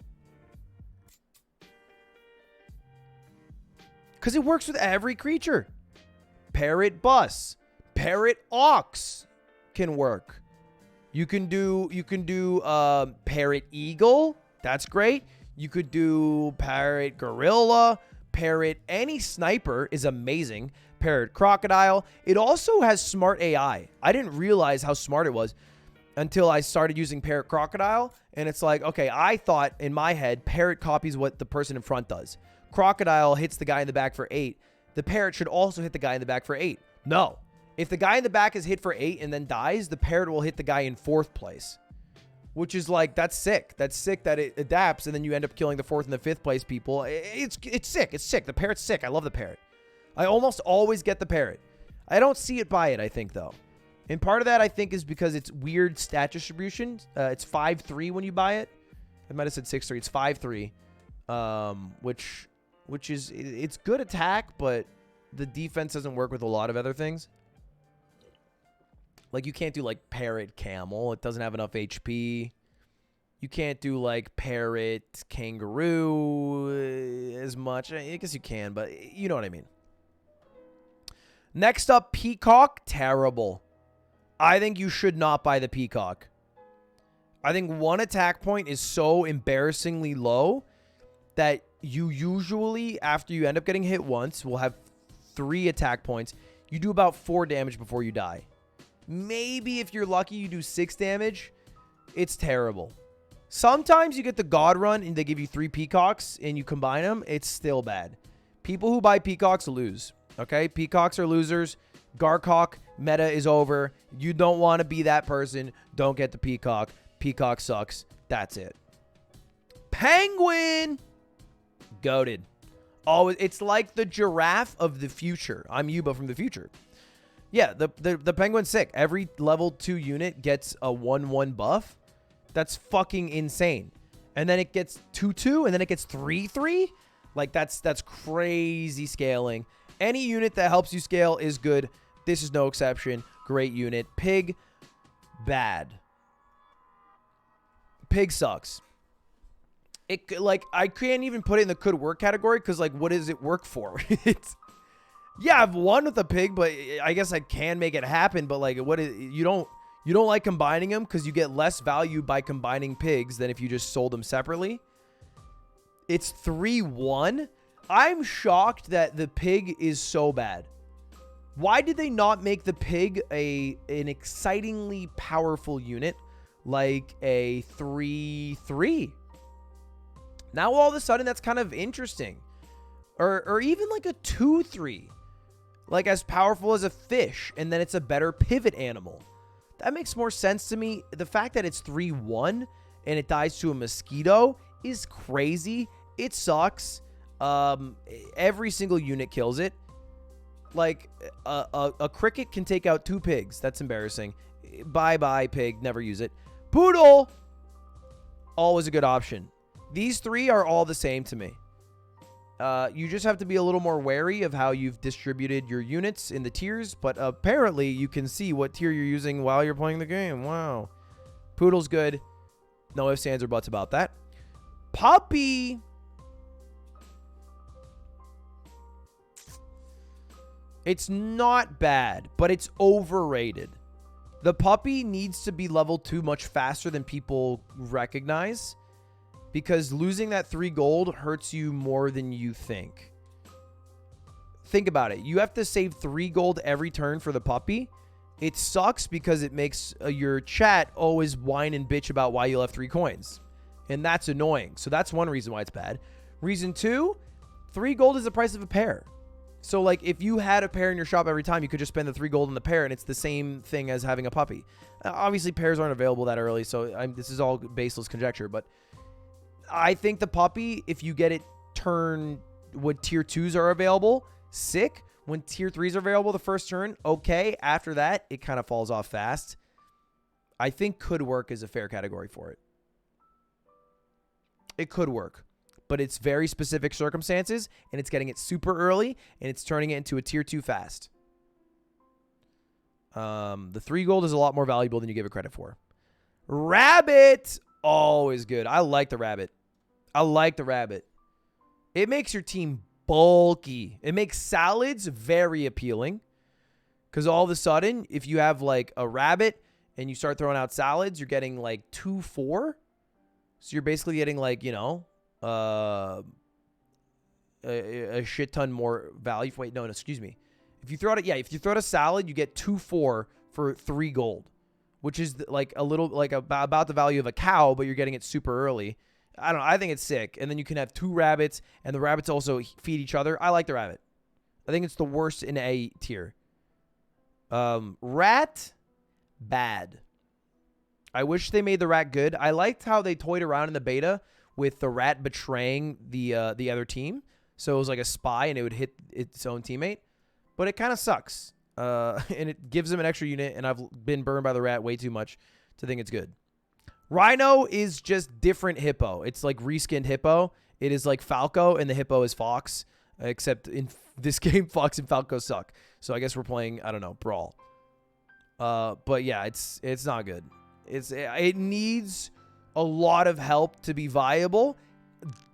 Because it works with every creature. Parrot bus. Parrot ox can work. You can do parrot eagle. That's great. You could do parrot gorilla. Parrot, any sniper is amazing. Parrot crocodile. It also has smart AI. I didn't realize how smart it was until I started using parrot crocodile. And it's like, okay, I thought in my head, parrot copies what the person in front does. Crocodile hits the guy in the back for 8. The parrot should also hit the guy in the back for 8. No. If the guy in the back is hit for 8 and then dies, the parrot will hit the guy in 4th place. Which is like, that's sick. That's sick that it adapts and then you end up killing the 4th and the 5th place people. It's sick. It's sick. The parrot's sick. I love the parrot. I almost always get the parrot. I don't see it by it, I think, though. And part of that, I think, is because it's weird stat distribution. It's 5-3 when you buy it. I might have said 6-3. It's 5-3. Which is, it's good attack, but the defense doesn't work with a lot of other things. Like, you can't do, like, parrot camel. It doesn't have enough HP. You can't do, like, parrot kangaroo as much. I guess you can, but you know what I mean. Next up, peacock. Terrible. I think you should not buy the peacock. I think 1 attack point is so embarrassingly low that you usually, after you end up getting hit once, will have 3 attack points. You do about 4 damage before you die. Maybe if you're lucky, you do 6 damage. It's terrible. Sometimes you get the God Run and they give you 3 peacocks and you combine them. It's still bad. People who buy peacocks lose. Okay? Peacocks are losers. Garcock meta is over. You don't want to be that person. Don't get the peacock. Peacock sucks. That's it. Penguin! Goated. Oh, it's like the giraffe of the future. I'm Yuba from the future. Yeah, the penguin's sick. Every level 2 unit gets a 1-1 buff. That's fucking insane. And then it gets 2-2, and then it gets 3-3. Like, that's crazy scaling. Any unit that helps you scale is good. This is no exception. Great unit. Pig, bad. Pig sucks. It, like, I can't even put it in the could work category because, like, what does it work for? Yeah, I've won with a pig, but I guess I can make it happen. But like, what is you don't like combining them because you get less value by combining pigs than if you just sold them separately. It's 3-1. I'm shocked that the pig is so bad. Why did they not make the pig an excitingly powerful unit like a 3-3? Now all of a sudden that's kind of interesting, or even like a 2-3. Like as powerful as a fish, and then it's a better pivot animal. That makes more sense to me. The fact that it's 3-1 and it dies to a mosquito is crazy. It sucks. Every single unit kills it. Like a cricket can take out 2 pigs. That's embarrassing. Bye-bye, pig. Never use it. Poodle! Always a good option. These 3 are all the same to me. You just have to be a little more wary of how you've distributed your units in the tiers, but apparently you can see what tier you're using while you're playing the game. Wow. Poodle's good. No ifs, ands, or buts about that. Puppy. It's not bad, but it's overrated. The puppy needs to be level 2 much faster than people recognize. Because losing that 3 gold hurts you more than you think. Think about it. You have to save 3 gold every turn for the puppy. It sucks because it makes your chat always whine and bitch about why you left 3 coins. And that's annoying. So that's one reason why it's bad. Reason 2, 3 gold is the price of a pair. So like if you had a pair in your shop every time, you could just spend the 3 gold on the pair and it's the same thing as having a puppy. Obviously pairs aren't available that early, so this is all baseless conjecture, but I think the puppy, if you get it turn when tier 2s are available, sick. When tier 3s are available the first turn, okay. After that, it kind of falls off fast. I think could work as a fair category for it. It could work, but it's very specific circumstances, and it's getting it super early, and it's turning it into a tier 2 fast. The 3 gold is a lot more valuable than you give it credit for. Rabbit, always good. I like the rabbit. I like the rabbit. It makes your team bulky. It makes salads very appealing, because all of a sudden, if you have like a rabbit and you start throwing out salads, you're getting like 2-4. So you're basically getting like, you know, a shit ton more value. Wait, no, excuse me. If you throw out, if you throw out a salad, you get 2-4 for 3 gold, which is like a little like about the value of a cow, but you're getting it super early. I don't know. I think it's sick. And then you can have 2 rabbits, and the rabbits also feed each other. I like the rabbit. I think it's the worst in A tier. Rat, bad. I wish they made the rat good. I liked how they toyed around in the beta with the rat betraying the other team. So it was like a spy, and it would hit its own teammate. But it kind of sucks. And it gives them an extra unit, and I've been burned by the rat way too much to think it's good. Rhino is just different Hippo. It's like reskinned Hippo. It is like Falco, and the Hippo is Fox. Except in this game, Fox and Falco suck. So I guess we're playing, I don't know, Brawl. But yeah, it's not good. It needs a lot of help to be viable.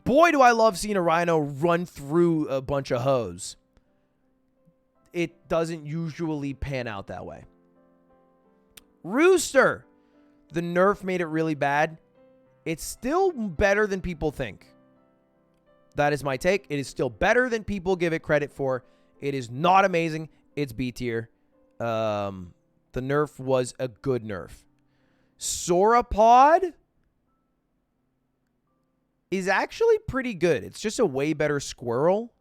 Boy, do I love seeing a Rhino run through a bunch of hoes. It doesn't usually pan out that way. Rooster. The nerf made it really bad. It's still better than people think. That is my take. It is still better than people give it credit for. It is not amazing. It's B tier. The nerf was a good nerf. Sauropod is actually pretty good. It's just a way better squirrel.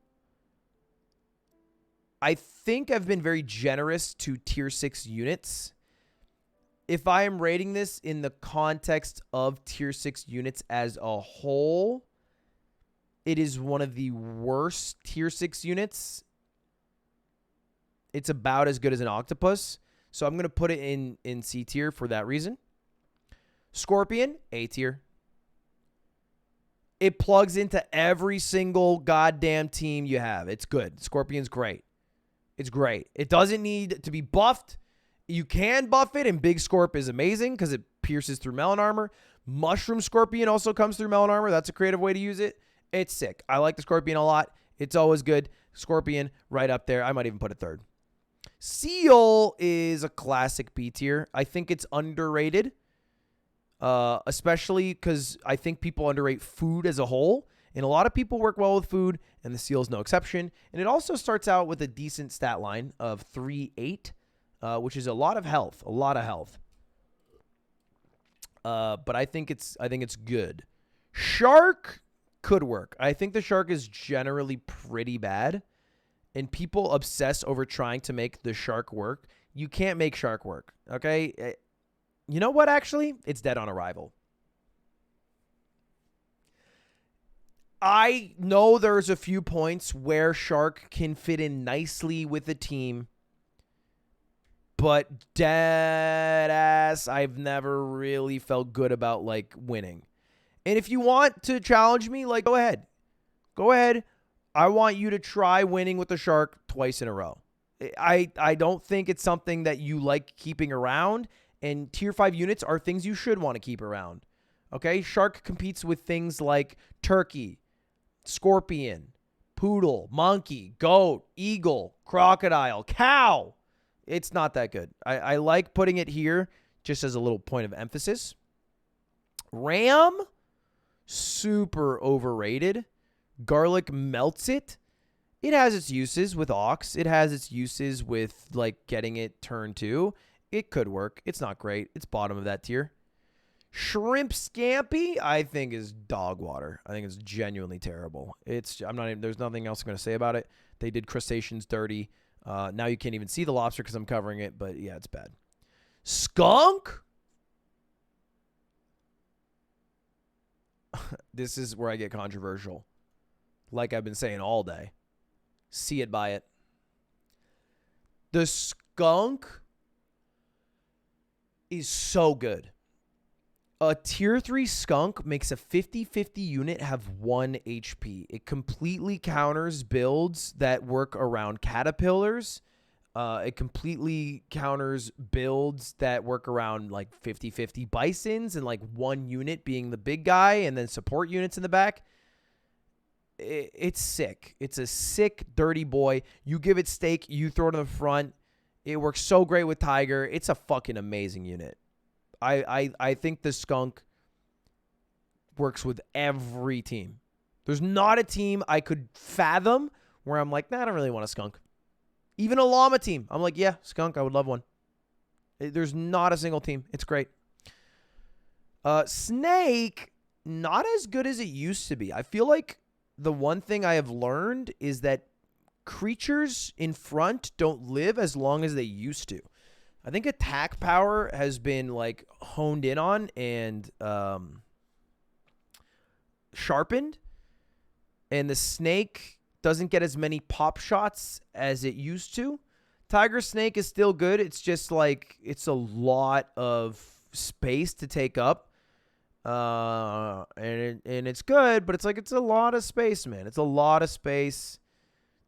I think I've been very generous to tier 6 units. If I am rating this in the context of tier 6 units as a whole, it is one of the worst tier 6 units. It's about as good as an octopus. So I'm going to put it in C tier for that reason. Scorpion, A tier. It plugs into every single goddamn team you have. It's good. Scorpion's great. It's great. It doesn't need to be buffed. You can buff it, and Big Scorp is amazing because it pierces through melon armor. Mushroom Scorpion also comes through melon armor. That's a creative way to use it. It's sick. I like the Scorpion a lot. It's always good. Scorpion, right up there. I might even put it third. Seal is a classic B tier. I think it's underrated, especially because I think people underrate food as a whole. And a lot of people work well with food, and the seal is no exception. And it also starts out with a decent stat line of 3-8. Which is a lot of health, but I think it's good. Shark could work. I think the shark is generally pretty bad, and people obsess over trying to make the shark work. You can't make shark work, okay? You know what, actually? It's dead on arrival. I know there's a few points where shark can fit in nicely with the team, but dead ass, I've never really felt good about, like, winning. And if you want to challenge me, like, go ahead. Go ahead. I want you to try winning with the shark twice in a row. I don't think it's something that you like keeping around, and tier 5 units are things you should want to keep around. Okay? Shark competes with things like turkey, scorpion, poodle, monkey, goat, eagle, crocodile, cow. It's not that good. I like putting it here just as a little point of emphasis. Ram, super overrated. Garlic melts it. It has its uses with Ox. It has its uses with, like, getting it turn 2. It could work. It's not great. It's bottom of that tier. Shrimp Scampi, I think, is dog water. I think it's genuinely terrible. I'm not even, there's nothing else I'm going to say about it. They did crustaceans dirty. Now you can't even see the lobster because I'm covering it, but yeah, it's bad. Skunk? This is where I get controversial. Like I've been saying all day. See it, buy it. The skunk is so good. A tier 3 skunk makes a 50-50 unit have 1 HP. It completely counters builds that work around caterpillars. It completely counters builds that work around like 50-50 bisons and like 1 unit being the big guy and then support units in the back. It's sick. It's a sick, dirty boy. You give it steak, you throw it in the front. It works so great with Tiger. It's a fucking amazing unit. I think the skunk works with every team. There's not a team I could fathom where I'm like, nah, I don't really want a skunk. Even a llama team. I'm like, yeah, skunk, I would love one. There's not a single team. It's great. Snake, not as good as it used to be. I feel like the one thing I have learned is that creatures in front don't live as long as they used to. I think attack power has been like honed in on and sharpened, and the snake doesn't get as many pop shots as it used to. Tiger snake is still good. It's just like it's a lot of space to take up, and it's good, but it's like it's a lot of space, man. It's a lot of space.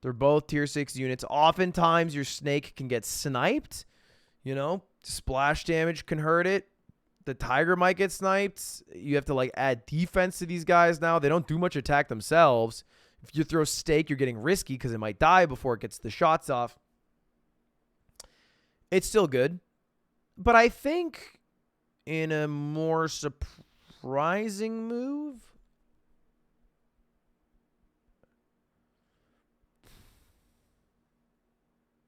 They're both tier 6 units. Oftentimes, your snake can get sniped. You know, splash damage can hurt it. The tiger might get sniped. You have to like add defense to these guys now. They don't do much attack themselves. If you throw steak, you're getting risky because it might die before it gets the shots off. It's still good. But I think in a more surprising move,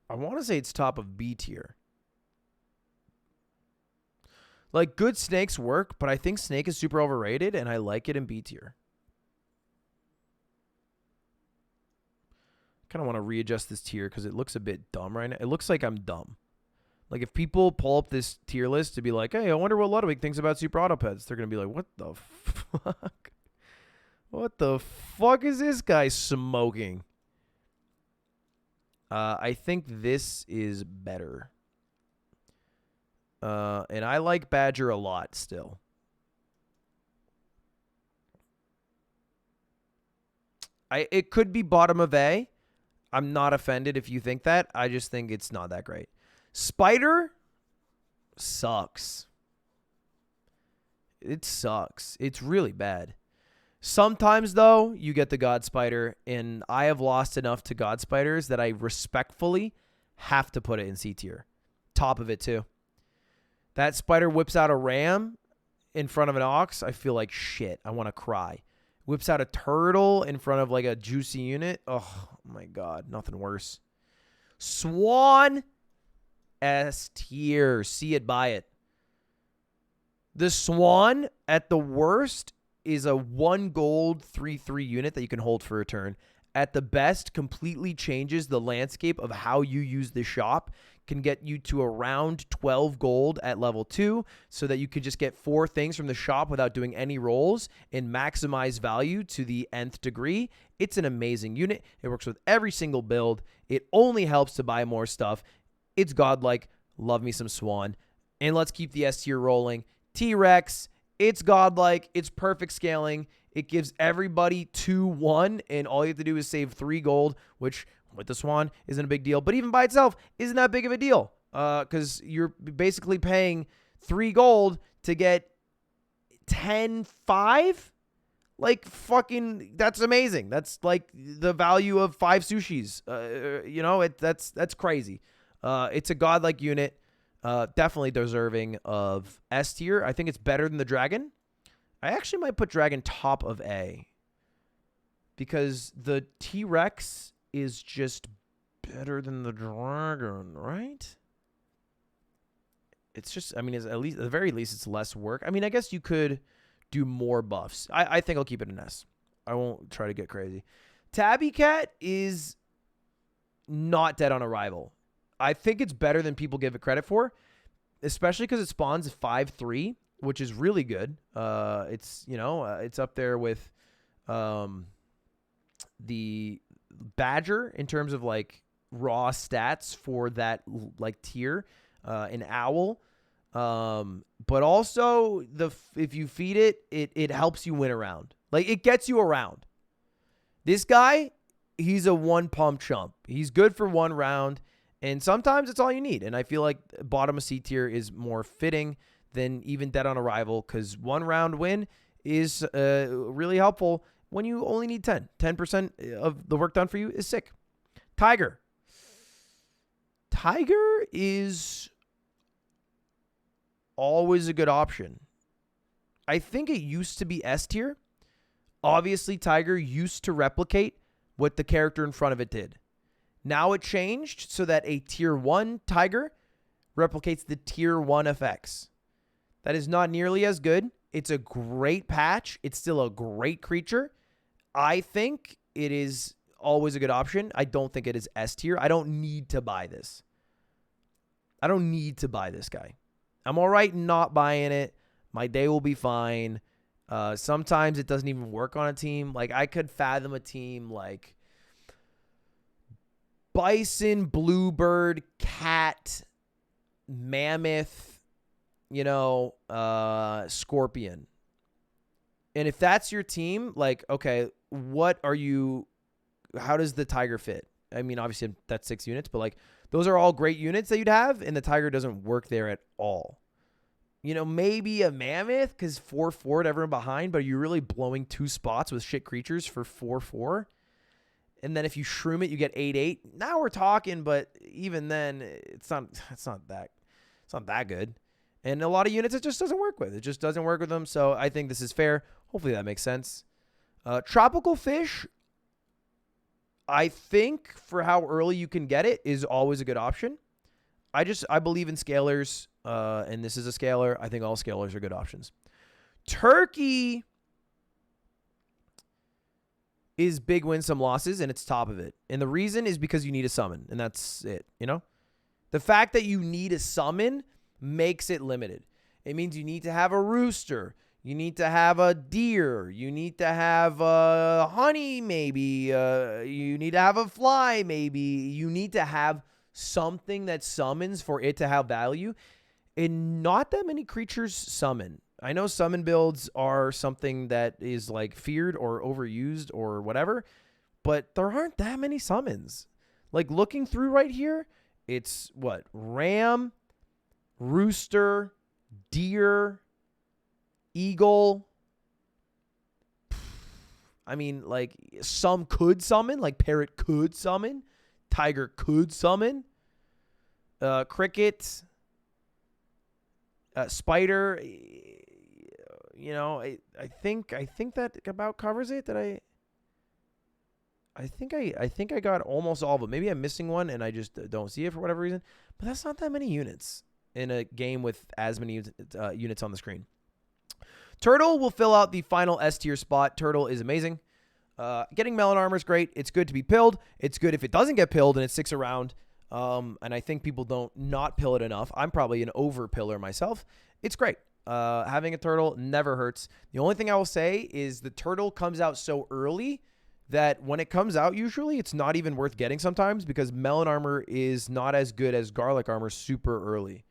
I want to say it's top of B tier. Like, good snakes work, but I think snake is super overrated, and I like it in B tier. Kind of want to readjust this tier because it looks a bit dumb right now. It looks like I'm dumb. Like, if people pull up this tier list to be like, hey, I wonder what Ludwig thinks about Super Autopets, they're going to be like, what the fuck? What the fuck is this guy smoking? I think this is better. And I like Badger a lot still. It could be bottom of A. I'm not offended if you think that. I just think it's not that great. Spider sucks. It sucks. It's really bad. Sometimes, though, you get the God Spider, and I have lost enough to God Spiders that I respectfully have to put it in C tier. Top of it, too. That spider whips out a ram in front of an ox. I feel like shit. I want to cry. Whips out a turtle in front of like a juicy unit. Oh, my God. Nothing worse. Swan. S tier. See it, buy it. The Swan, at the worst, is a 1 gold 3/3 unit that you can hold for a turn. At the best, completely changes the landscape of how you use the shop. Can get you to around 12 gold at level 2 so that you could just get 4 things from the shop without doing any rolls and maximize value to the nth degree. It's an amazing unit. It works with every single build. It only helps to buy more stuff. It's godlike. Love me some Swan. And let's keep the S tier rolling. T-Rex. It's godlike. It's perfect scaling. It gives everybody 2/1, and all you have to do is save 3 gold, which with the Swan isn't a big deal. But even by itself, isn't that big of a deal because you're basically paying 3 gold to get 10/5. Like, fucking, that's amazing. That's like the value of 5 sushis. You know, that's crazy. It's a godlike unit. Definitely deserving of S tier. I think it's better than the dragon. I actually might put dragon top of A because the T-Rex is just better than the dragon, right? it's just, I mean, it's at the very least, it's less work. I mean, I guess you could do more buffs. I think I'll keep it an S. I won't try to get crazy. Tabby Cat is not dead on arrival. I think it's better than people give it credit for, especially because it spawns 5/3, which is really good. It's, you know, it's up there with the Badger in terms of like raw stats for that like tier, an Owl. But also if you feed it, it helps you win around. Like it gets you around. This guy, he's a one pump chump. He's good for one round, and sometimes it's all you need. And I feel like bottom of C tier is more fitting than even dead on arrival, because one round win is really helpful when you only need 10. 10% of the work done for you is sick. Tiger. Tiger is always a good option. I think it used to be S tier. Obviously, Tiger used to replicate what the character in front of it did. Now it changed so that a tier 1 Tiger replicates the tier 1 effects. That is not nearly as good. It's a great patch. It's still a great creature. I think it is always a good option. I don't think it is S tier. I don't need to buy this. I don't need to buy this guy. I'm all right not buying it. My day will be fine. Sometimes it doesn't even work on a team. Like, I could fathom a team like Bison, Bluebird, Cat, Mammoth, you know, Scorpion. And if that's your team, like, okay, how does the Tiger fit? I mean, obviously that's 6 units, but like those are all great units that you'd have, and the Tiger doesn't work there at all. You know, maybe a Mammoth, because 4/4 to everyone behind, but are you really blowing 2 spots with shit creatures for 4/4? And then if you shroom it, you get 8/8. Now we're talking, but even then, it's not that good. And a lot of units it just doesn't work with. It just doesn't work with them. So I think this is fair. Hopefully that makes sense. Tropical fish, I think for how early you can get it is always a good option. I believe in scalers, and this is a scaler. I think all scalers are good options. Turkey is big wins, some losses, and it's top of it. And the reason is because you need a summon, and that's it, you know? The fact that you need a summon makes it limited. It means you need to have a rooster. You need to have a deer. You need to have a honey, maybe. You need to have a fly, maybe. You need to have something that summons for it to have value. And not that many creatures summon. I know summon builds are something that is like feared or overused or whatever, but there aren't that many summons. Like looking through right here, it's what? Ram, rooster, deer, eagle. I mean, like some could summon, like Parrot could summon, Tiger could summon, cricket, spider. You know, I think that about covers it. I think I got almost all of them. Maybe I'm missing one and I just don't see it for whatever reason. But that's not that many units in a game with as many units on the screen. Turtle will fill out the final S tier spot. Turtle is amazing. Getting melon armor is great. It's good to be pilled. It's good if it doesn't get pilled and it sticks around. And I think people don't not pill it enough. I'm probably an over piller myself. It's great. Having a turtle never hurts. The only thing I will say is the turtle comes out so early that when it comes out, usually it's not even worth getting sometimes, because melon armor is not as good as garlic armor super early.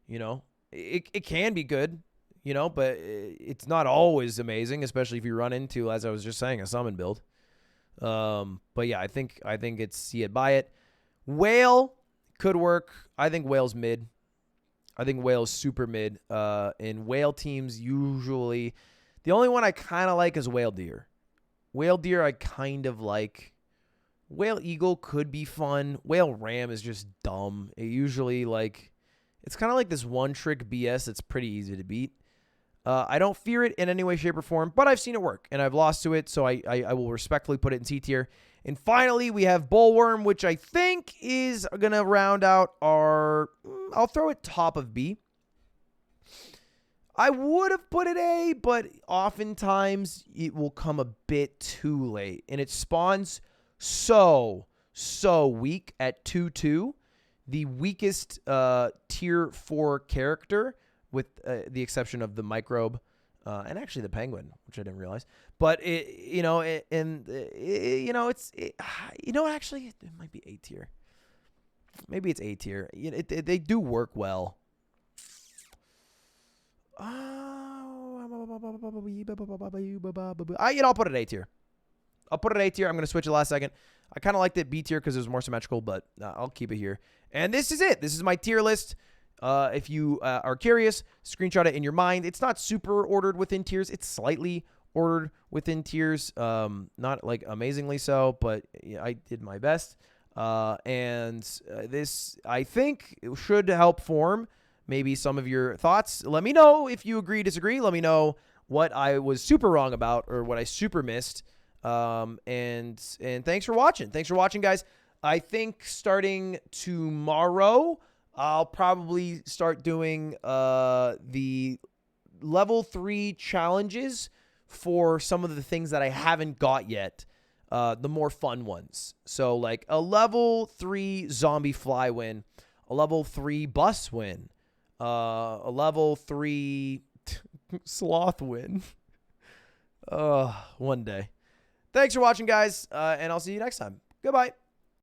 You know, it can be good, you know, but it's not always amazing, especially if you run into, as I was just saying, a summon build. But yeah, I think it's see it, buy it. Whale could work. I think whale's mid. I think whale's super mid. In whale teams, usually the only one I kind of like is whale deer. Whale deer I kind of like. Whale eagle could be fun. Whale ram is just dumb. It usually like, it's kind of like this one trick BS that's pretty easy to beat. I don't fear it in any way, shape, or form, but I've seen it work, and I've lost to it, so I will respectfully put it in C tier. And finally, we have Bullworm, which I think is going to round out our... I'll throw it top of B. I would have put it A, but oftentimes it will come a bit too late. And it spawns so weak at 2-2. The weakest tier 4 character, with the exception of the microbe and actually the penguin, which I didn't realize. But actually, it might be A tier. Maybe it's A tier. They do work well. I'll put it A tier. I'll put it A tier. I'm going to switch it last second. I kind of liked it B tier because it was more symmetrical, but I'll keep it here. And this is it. This is my tier list. If you are curious, screenshot it in your mind. It's not super ordered within tiers. It's slightly ordered within tiers. Not like amazingly so, but yeah, I did my best. This, I think, should help form maybe some of your thoughts. Let me know if you agree, disagree. Let me know what I was super wrong about or what I super missed. And thanks for watching. Thanks for watching, guys. I think starting tomorrow, I'll probably start doing the level 3 challenges for some of the things that I haven't got yet. The more fun ones. So like a level 3 zombie fly win, a level 3 bus win, a level 3 sloth win. One day. Thanks for watching, guys, and I'll see you next time. Goodbye.